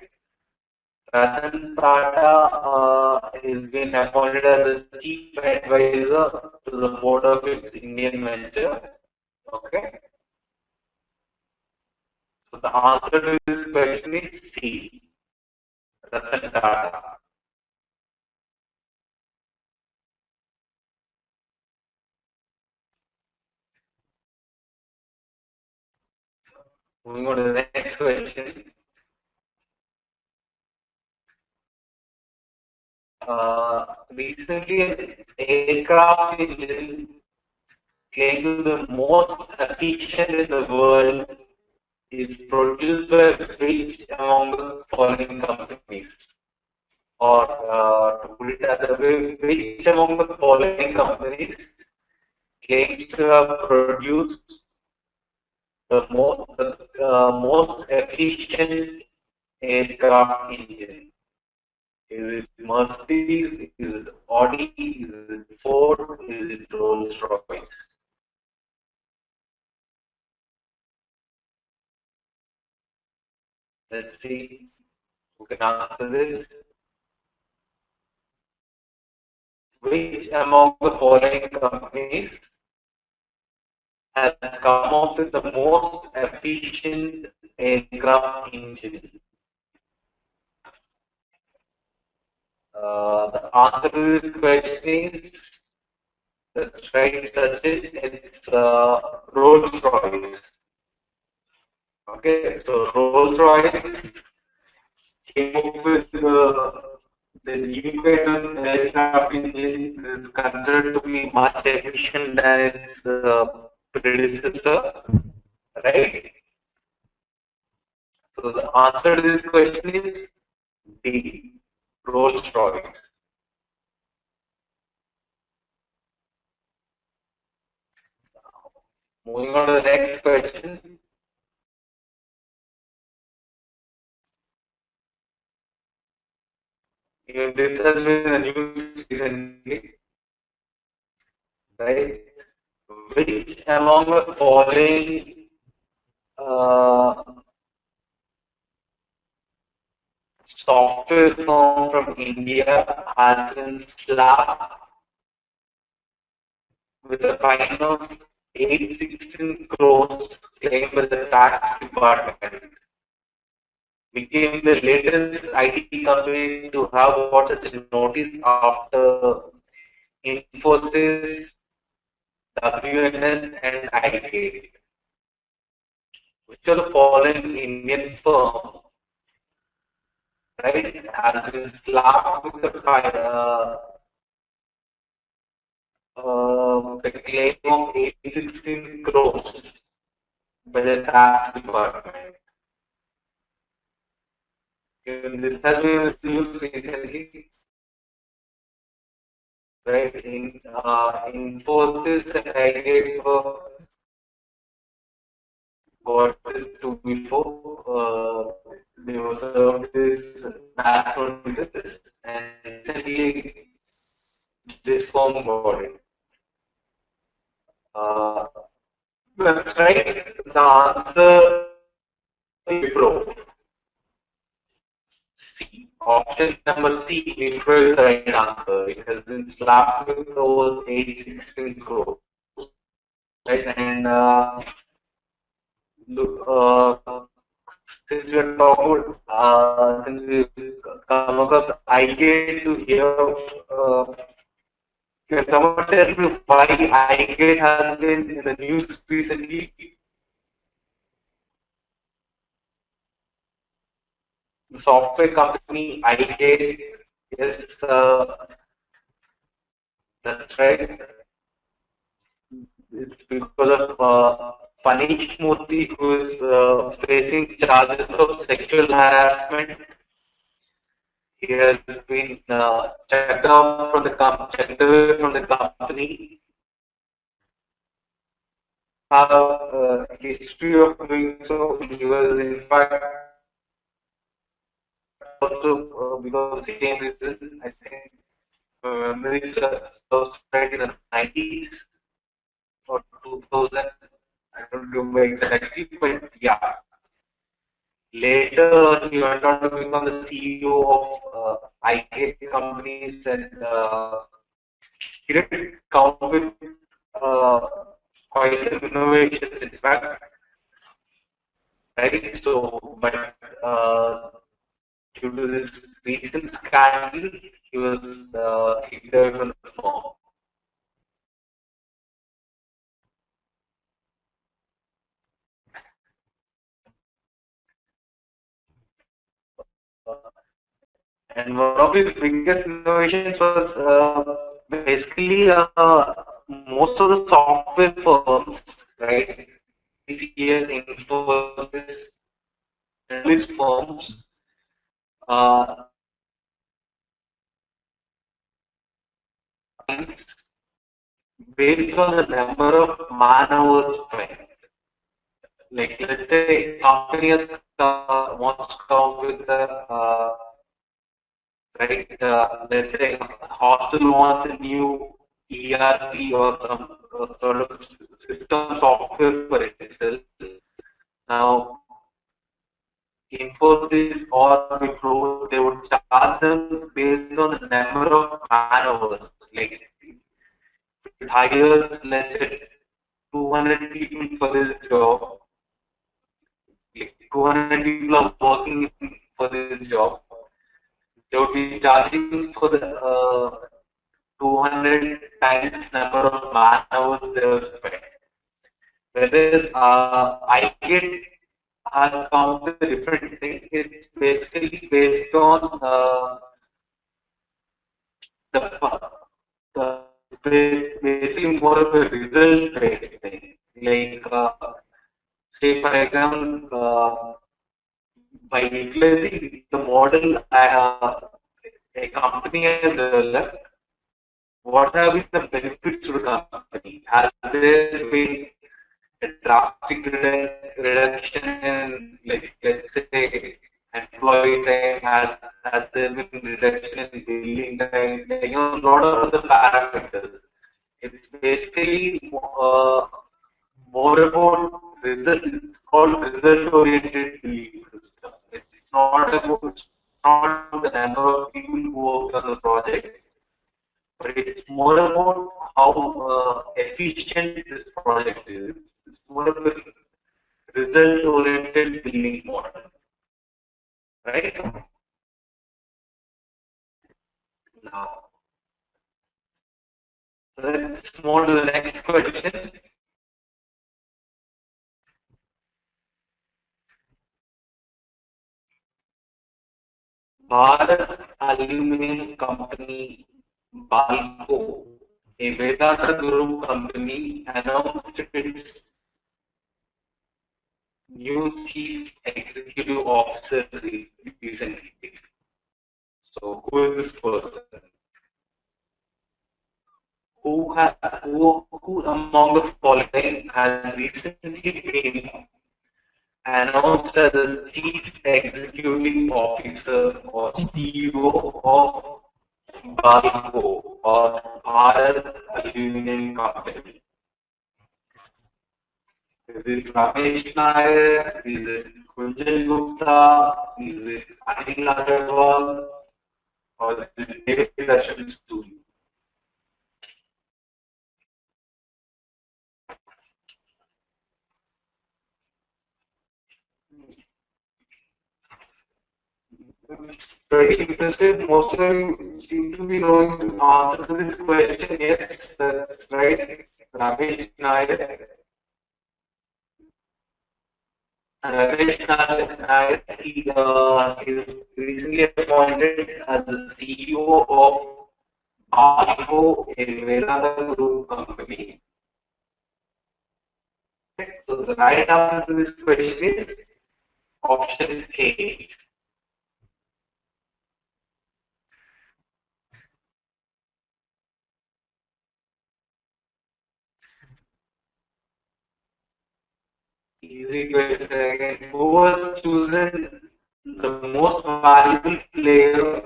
Ratan Tata is been appointed as the chief advisor to the board of its Indian venture. Okay. So the answer to this question is C. Ratan Tata. Moving on to the next question. Recently, an aircraft engine claim to the most efficient in the world is produced by which among the following companies? Or to put it other way, which among the following companies claims to have produced the most efficient aircraft engine? Is it Mercedes? Is it Audi? Is it Ford? Is it Rolls-Royce? Let's see who can answer this. Which among the following companies has come up with the most efficient aircraft engine? The answer to this question is that's right. That's it. It's Rolls-Royce. Okay, so Rolls-Royce came up with the new kind of aircraft engine is considered to be much efficient than its predecessor, right? So the answer to this question is D, Rolls-Royce. Moving on to the next question. Even this has been a news recently, right? Which among the following software firm from India has been slapped with a fine of 816 crores claimed by the tax department? Became the latest IT company to have got such a notice after Infosys, WNS, and IK. Which are the following Indian firms, right, has been slapped with the claim of 816 crores by the tax department? This has been used recently, right? In Infosys and IK got this to before they were served this national notice, and recently this firm got it. That's right. The answer is Wipro. C. Option number C, Wipro is the right answer. It has been slapped with over 816 crores. Right, and look, since we are talking, since we come across, I get to hear. Can someone tell me why iGate has been in the news recently? The software company iGate, yes, that's right. It's because of Panish Murthy, who is facing charges of sexual harassment. He has been checked out from checked away from the company. Have a history of doing so. He was in fact also because of the same reason. I think memory was right in the 90s or 2000. I don't remember exactly, but yeah. Later, he went on to become the CEO of IT companies, and he did come with quite some innovations, in fact. Right? So, but due to this recent scandal, he was kicked away from the firm. And one of his biggest innovations was basically most of the software firms, right, TCS, Infosys, and these firms, uh, based on the number of man-hours spent. Like, let's say company wants to come with a right, let's say hospital wants a new ERP or some sort of system software for itself. Now, Infosys or Wipro, they would charge them based on the number of man hours. Like, it hires, let's say, 200 people for this job. Like, 200 people are working for this job. They would be charging for the 200 times number of man hours they have spent. Whereas I get has come with a different thing. It's basically based on the basically more of a result based thing. Like say for example, by utilizing the model a company has developed, what have been the benefits to the company? Has there been a drastic reduction in, like, let's say, employee time? Has there been reduction in billing time? Like, a lot of the parameters. It's basically more about result. It's called result-oriented billing system. It's not about the number of people who work on the project, but it's more about how efficient this project is. It's more of a result-oriented billing model, right? Now, let's move on to the next question. Bharat Aluminium Company, Balco, a Vedanta Group company, announced its new chief executive officer recently. So, who is this person? Who among the following has recently been announced as the chief executive officer or CEO of Balco or Bharat Aluminium Company? Is it Ramesh Nair? Is it Kunjal Gupta? Is it Anil Agarwal? Or is it David Ashwin? Very interested. Most of you seem to be knowing the answer to this question. Yes, that's right. Ramesh Nair. Ramesh Nair, he is recently appointed as the CEO of Balco, a Vedanta Group company. So the right answer to this question is option A. Easy question again. Who was chosen the most valuable player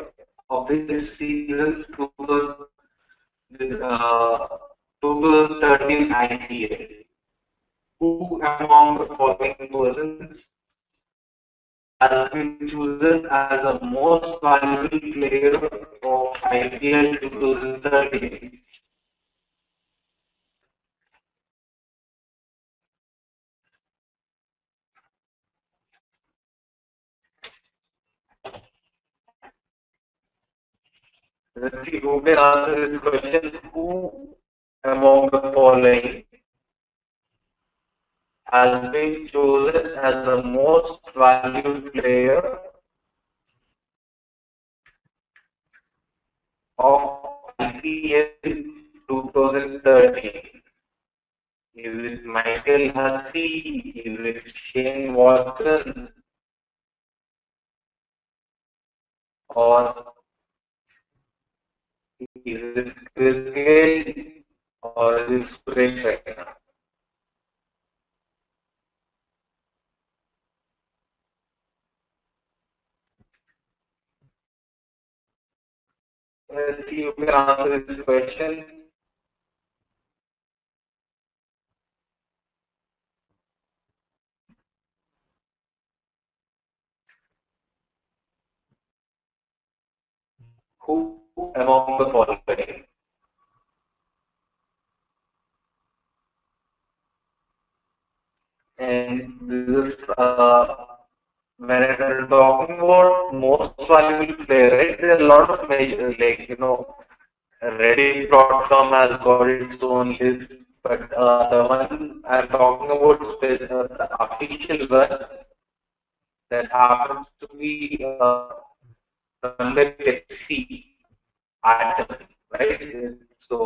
of this season's 2013 IPL? Who among the following persons has been chosen as the most valuable player of IPL 2013? Let's see who can answer this question. Who among the following has been chosen as the most valuable player of IPL 2013? Is it Michael Hussey? Is it Shane Watson? Or is it Chris Gale? Or is it Suresh Raina? Let's see if you can answer this question. Who among the following? And this is when I'm talking about most valuable player, right? There are a lot of measures, like Reddit.com has got its own list, but the one I'm talking about is the official one that happens to be run by Pepsi Atom, right? So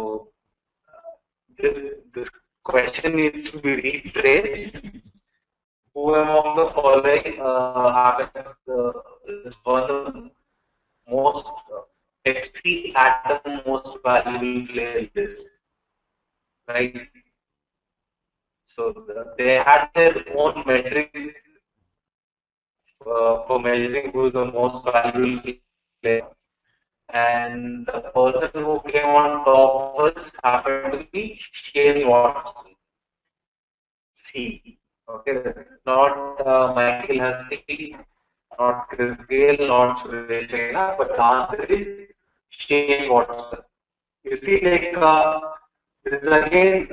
this question needs to be rephrased. Who among the following is one of the most Pepsi Atom most valuable players, right? So they had their own metrics for measuring who is the most valuable player. And the person who came on top first happened to be Shane Watson. C. Okay, not Michael Hussey, not Chris Gale, not Suresh Raina, but the answer is Shane Watson. You see, this is again,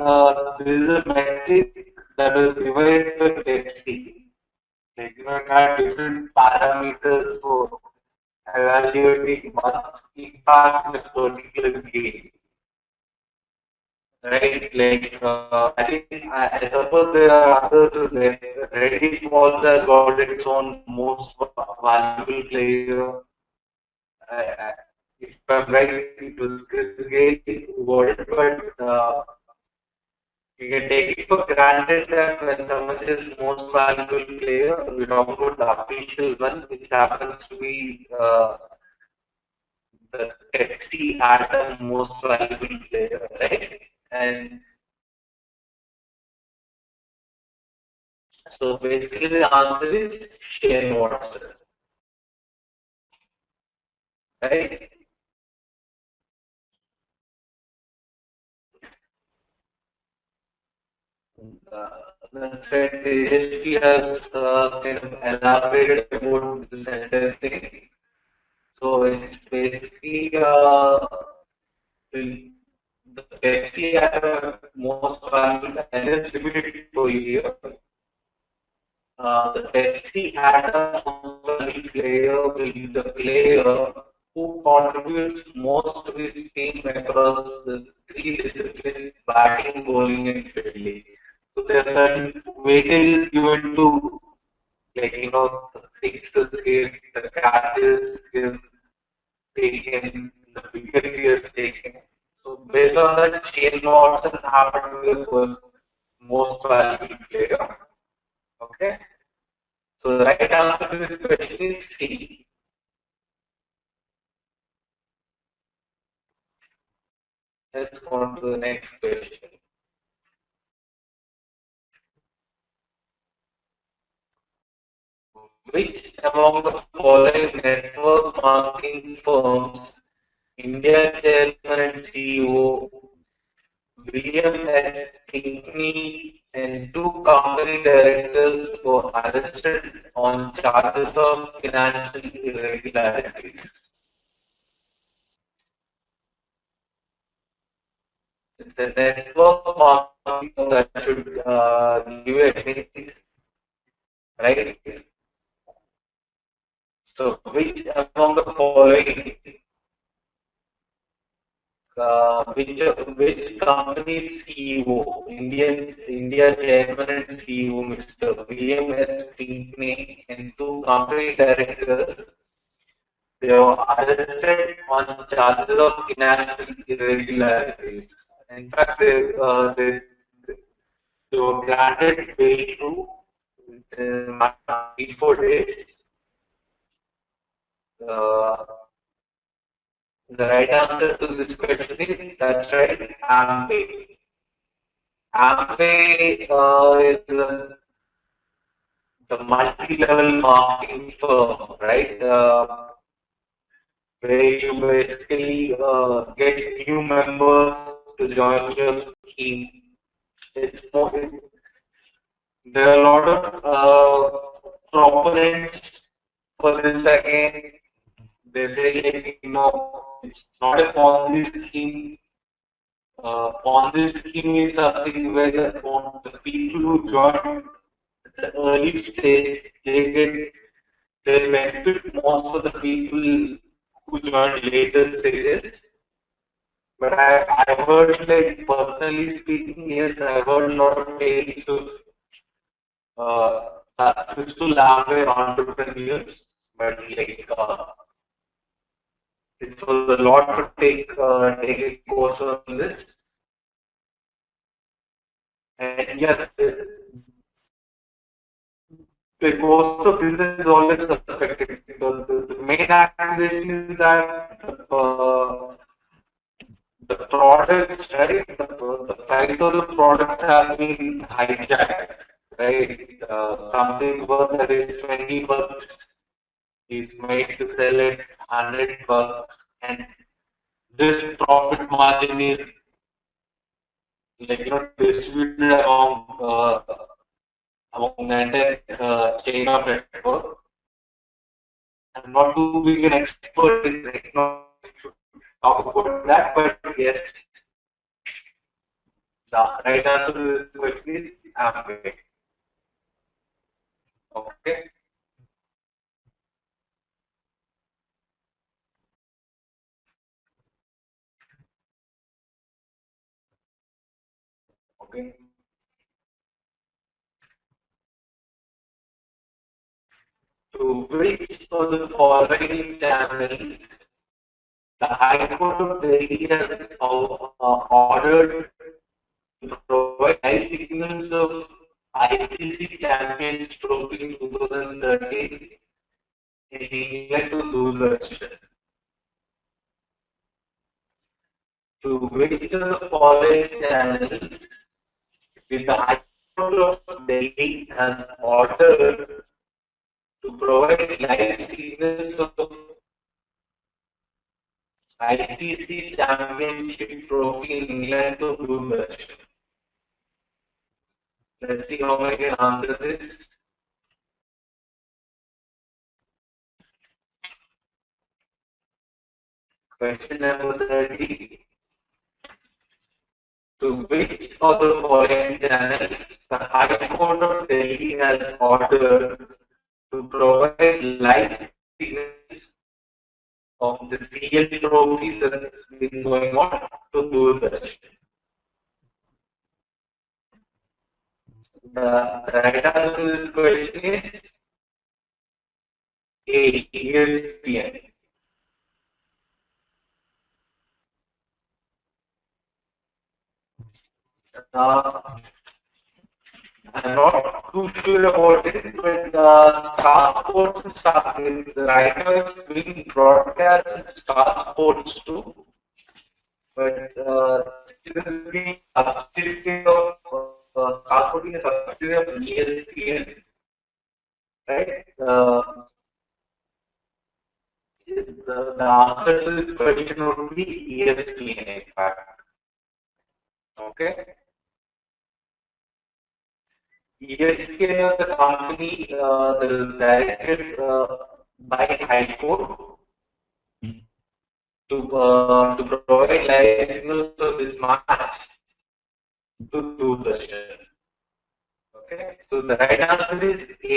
this is a metric that was devised by Pepsi. It had different parameters for evaluating mass impact in a particular game. Right? I think I suppose there are others. Like Reddit also has got its own most valuable player. If I'm right, it was Chris Gale who got it, but you can take it for granted that when someone says most valuable player, we talk about the official one, which happens to be the Pepsi Atom most valuable player, right? And so basically the answer is Shane Watson, right? That's right. The history has kind of elaborated about this entire thing. So it's basically the Pepsi Atom most valuable, and it's limited for you here. The Pepsi Atom most valuable player will be the player who contributes most to his team across the three disciplines: batting, bowling, and fielding. So there are certain weightages given to, the sixes is the catches is taken, the wicket is taken. So based on that, Shane Watson happened to be the first most valuable player. Okay. So the right answer to this question is C. Let's go on to the next question. Which among the following network marketing firms, India Chairman and CEO William S. Pinkney and two company directors were arrested on charges of financial irregularities? It's a network marketing that should give you a hint, right? So, which among the following, which company CEO, India Chairman and CEO, Mr. William S. Pinkney, and two company directors, they were arrested on charges of financial irregularities. In fact, they were granted way through in 4 days. Uh, the right answer to this question is that's right, Amway. Amway is the multi-level marketing firm, right? Where you basically get new members to join your scheme. It's more, there are a lot of proponents for this again. They say, like, it's not a Ponzi scheme. Ponzi scheme is something where the people who join at the early stage, they benefit most of the people who join later stages. But I've heard, like, personally speaking, yes, I've heard a lot of tales of successful Amway entrepreneurs, but like it was a lot to take a course on this. And yes, the cost of business is always affected because the main accusation is that the products, right, the price of the product has been hijacked, right? Something worth that is $20 is made to sell it $100, and this profit margin is, like, distributed among the entire chain of network. I'm not too big an expert in economics to talk about that, but yes, the right answer to this question is Amway. Okay. Okay. To which of the following channels the High Court of Delhi has ordered to provide live signals of ICC Champions Trophy in 2013 in England to Doordarshan? To which of the following channels did the High Court of Delhi has ordered to provide live signals of ICC Championship Trophy in England to Doordarshan? Let's see how I can answer this. Question number 30. To which of the following channels the High Court of Delhi has ordered to provide live signals of the CL trophies that has been going on to Doordarshan? The right answer to this question is A, ESPN. I'm not too sure about it, but Star Sports is right now it's being broadcast in Star Sports too, but it is being subsidiary of Star Sports is a subsidiary of ESPN, right? The answer to this question would be ESPN, in fact. Okay. ESPN is the company that is directed by High Court to provide live signals of this match to Doordarshan. Okay, so the right answer is A,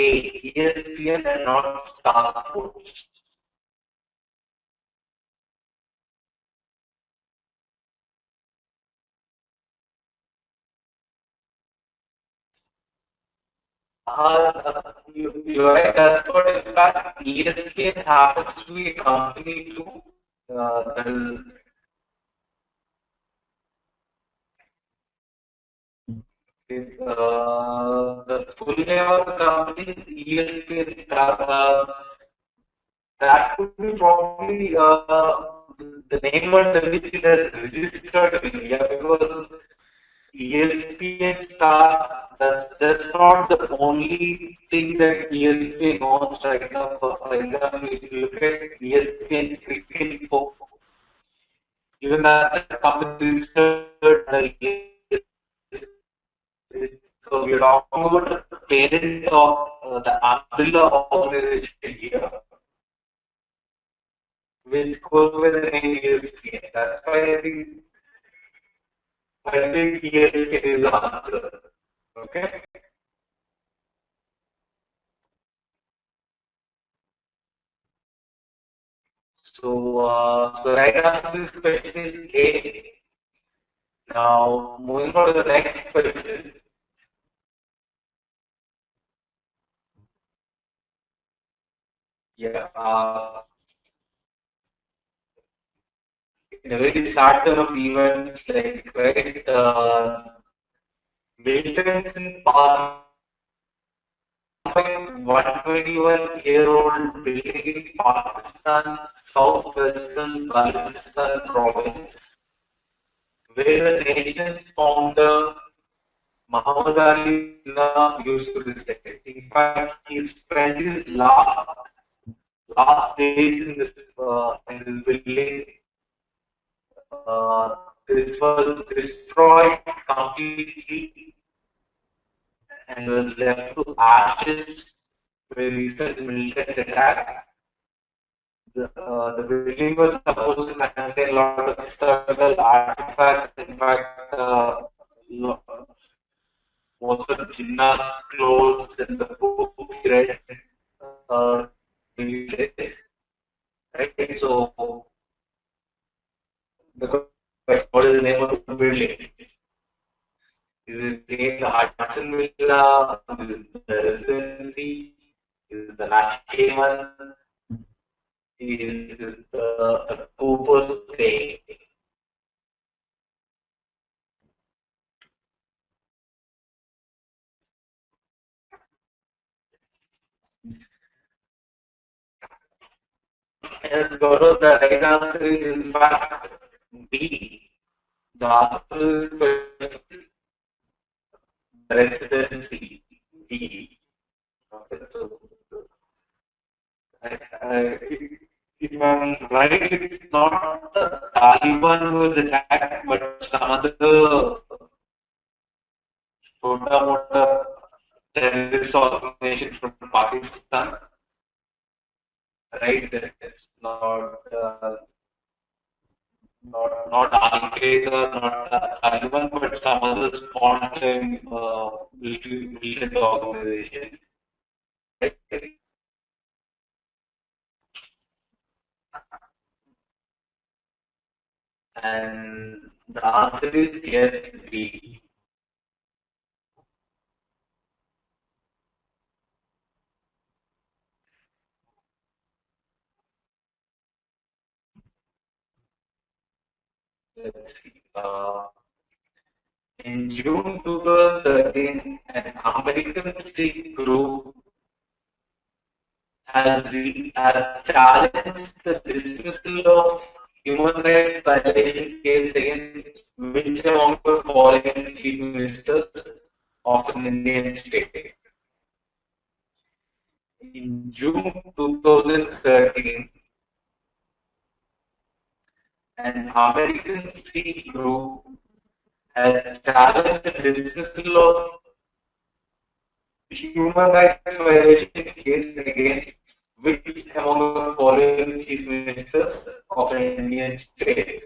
ESPN and not Star Sports. You're right, that's what in fact ESPN happens to be a company too. That is, The full name of the company is ESP. That could be probably the name under which it has registered in India, because ESPN Star, that's not the only thing that ESPN owns right now. For example, if you look at ESPN Cricket Info, even that company registered under ESPN. So we're talking about the parent of the umbrella organization here, which goes with the name ESPN. That's why I think ESPN is the answer. Okay. So right after this question is A. Now moving on to the next question. Yeah. In a very short term of events, like right, maintenance in past 121-year-old building in Pakistan, southwestern Balochistan province, where the nation's founder Muhammad Ali Jinnah used to reside. In fact, he spent his last days in this building. This was destroyed completely and was left to ashes by recent military attack. The building was supposed to contain a lot of historical artifacts. In fact, most of Jinnah's clothes and the book he read, right? So, the question, what is the name of the building? Is it the Hudson Villa? Is it the Residency? Is it the Nashman? Is it the Cooper's Stay? Yes, Gaurav, the right answer is in fact B. The answer is Residency. B. Okay, so if I'm right, it's not the Taliban who was attacked, but some other Chota terrorist organization from Pakistan, right? It's not Al-Qaeda, not Taliban, but some other small-time militant organization. Right? And the answer is yes, B. Let's see. In June 2013, an American Sikh group has challenged the dismissal of human rights violation case against which among the following chief ministers of an Indian state. In June 2013, an American Sikh group has challenged the dismissal of human rights violation case against which among the following chief ministers of an Indian state.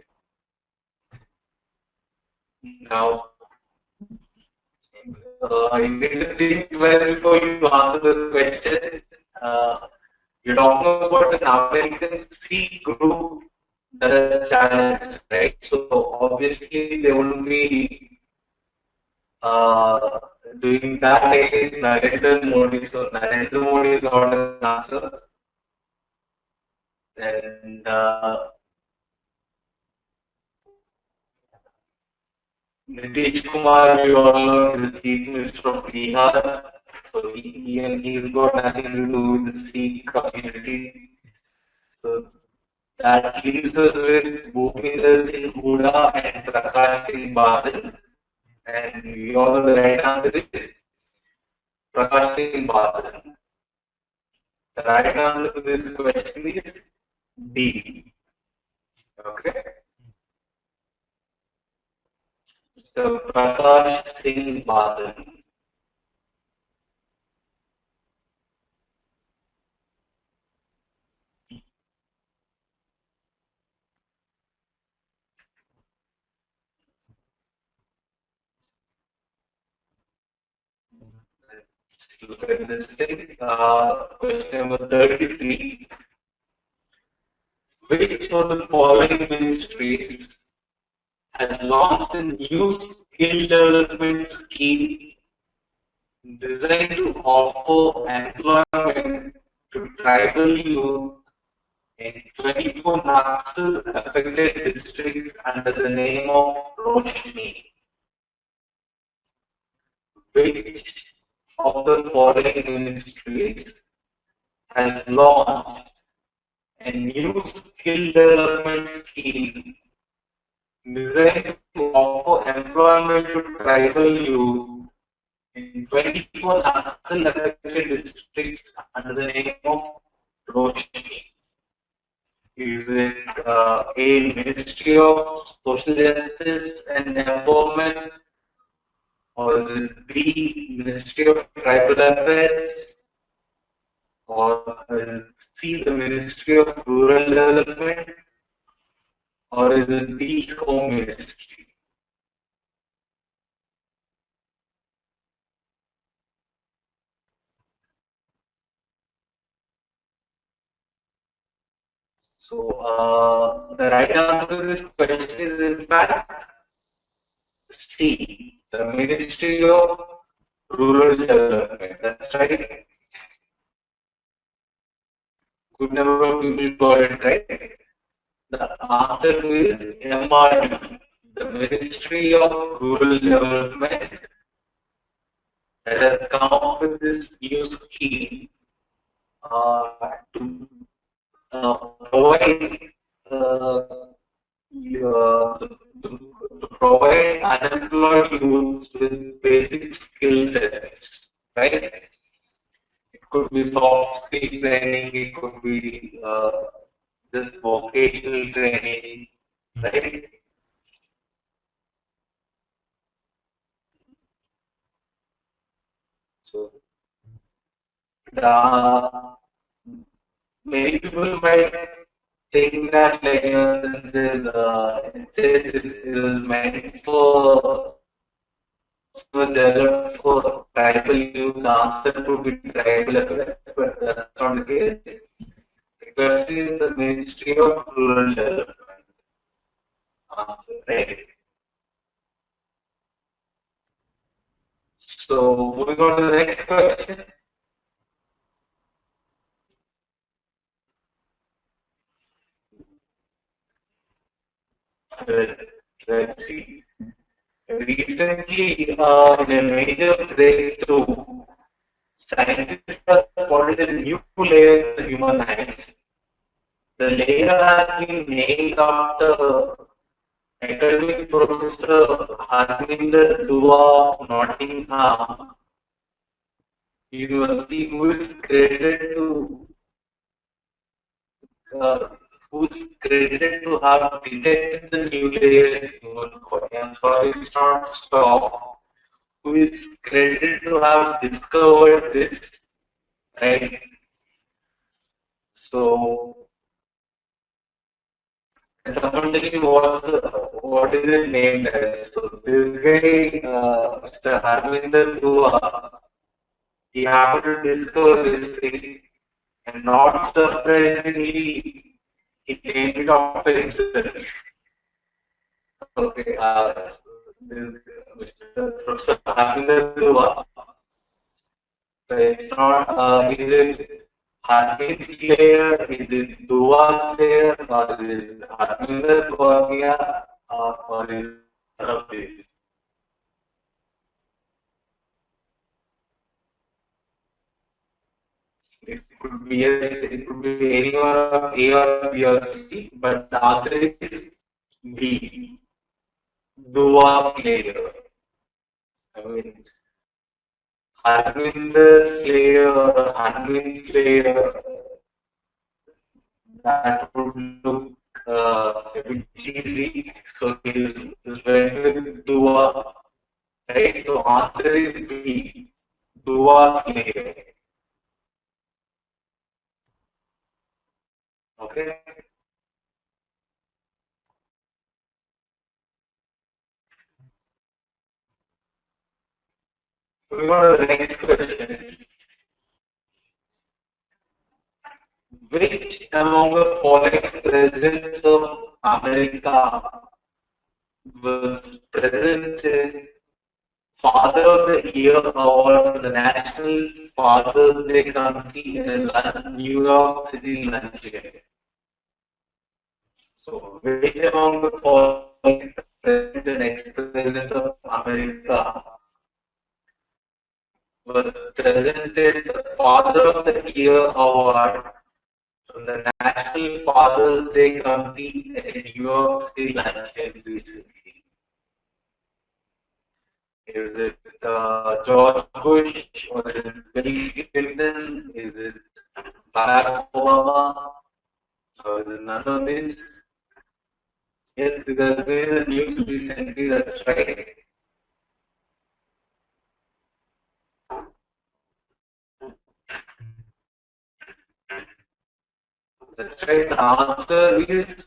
Now, you need to think well before you answer this question. You're talking about an American Sikh group that is challenged, right? So obviously they wouldn't be doing that against Narendra Modi. So Narendra Modi is not an answer. And Nitish Kumar, we all know, is the Chief Minister of Bihar. So he's got nothing to do with the Sikh community. So that leaves us with Bhupinder Singh Hooda and Prakash Singh Badal. And we all know the right answer is Prakash Singh Badal. The right answer to this question is D. Okay. So Prakash Singh Badal. Look at this thing. Question number 33. Which of the following ministries has launched a new skill development scheme designed to offer employment to tribal youth in 24 Naxal affected districts under the name of Roshni? Which of the following ministries has launched a new skill development scheme designed to offer employment to tribal youth in 24 Naxal affected districts under the name of Roshni? Is it A, Ministry of Social Justice and Empowerment, or is it B, Ministry of Tribal Affairs, or is it C, the Ministry of Rural Development, or is it D, Home Ministry? So the right answer to this question is in fact C, the Ministry of Rural Development. That's right. Good number of people got it right. The answer is MRD, the Ministry of Rural Development, that has come up with this new scheme to provide uh, to provide unemployed youths with basic skill sets, right? It could be soft skill training, it could be just vocational training, right? So, many people might think that, like, this is meant for developed for tribal youth, the answer would be tribal affairs, but that's not the case. The question is the Ministry of Rural Development. Answer, right? So, moving on to the next question. Let's see. Recently, in a major breakthrough, scientists have spotted a new layer in human eyes. The layer has been named after academic professor Harminder Dua of Nottingham University, uh, who is credited to have detected the new layer in human body. I'm sorry, it's not stop. Who is credited to have discovered this, right? So, someone tell me what is it named as? So, this guy, Mr. Harminder Dua, he happened to discover this thing, and not surprisingly, he named it after himself. Okay, this Mr. Professor Harminder Dua. So it's not, is it Harminder layer, is it Dua layer, or is it Harminder Dua, or is it of this? could be yes, it could be any one of A or B or C, but the answer is B. Dua Slayer. I mean, Harvinder Slayer or Harvind Slayer, that would look a bit cheesy. So he's went with Dua, right? So answer is B. Dua Slayer. Okay. We go to the next question. Which among the following presidents of America was present in Father of the Year Award, the National Father's Day Committee in New York City, Nigeria? So, which among the following president and ex-president of America was presented the Father of the Year Award from the National Father's Day Committee in New York City, Nigeria? Is it George Bush or is it Bill Clinton? Is it Barack Obama? Or is it none of these? Yes, because there is a news recently, that's right. That's right. The answer is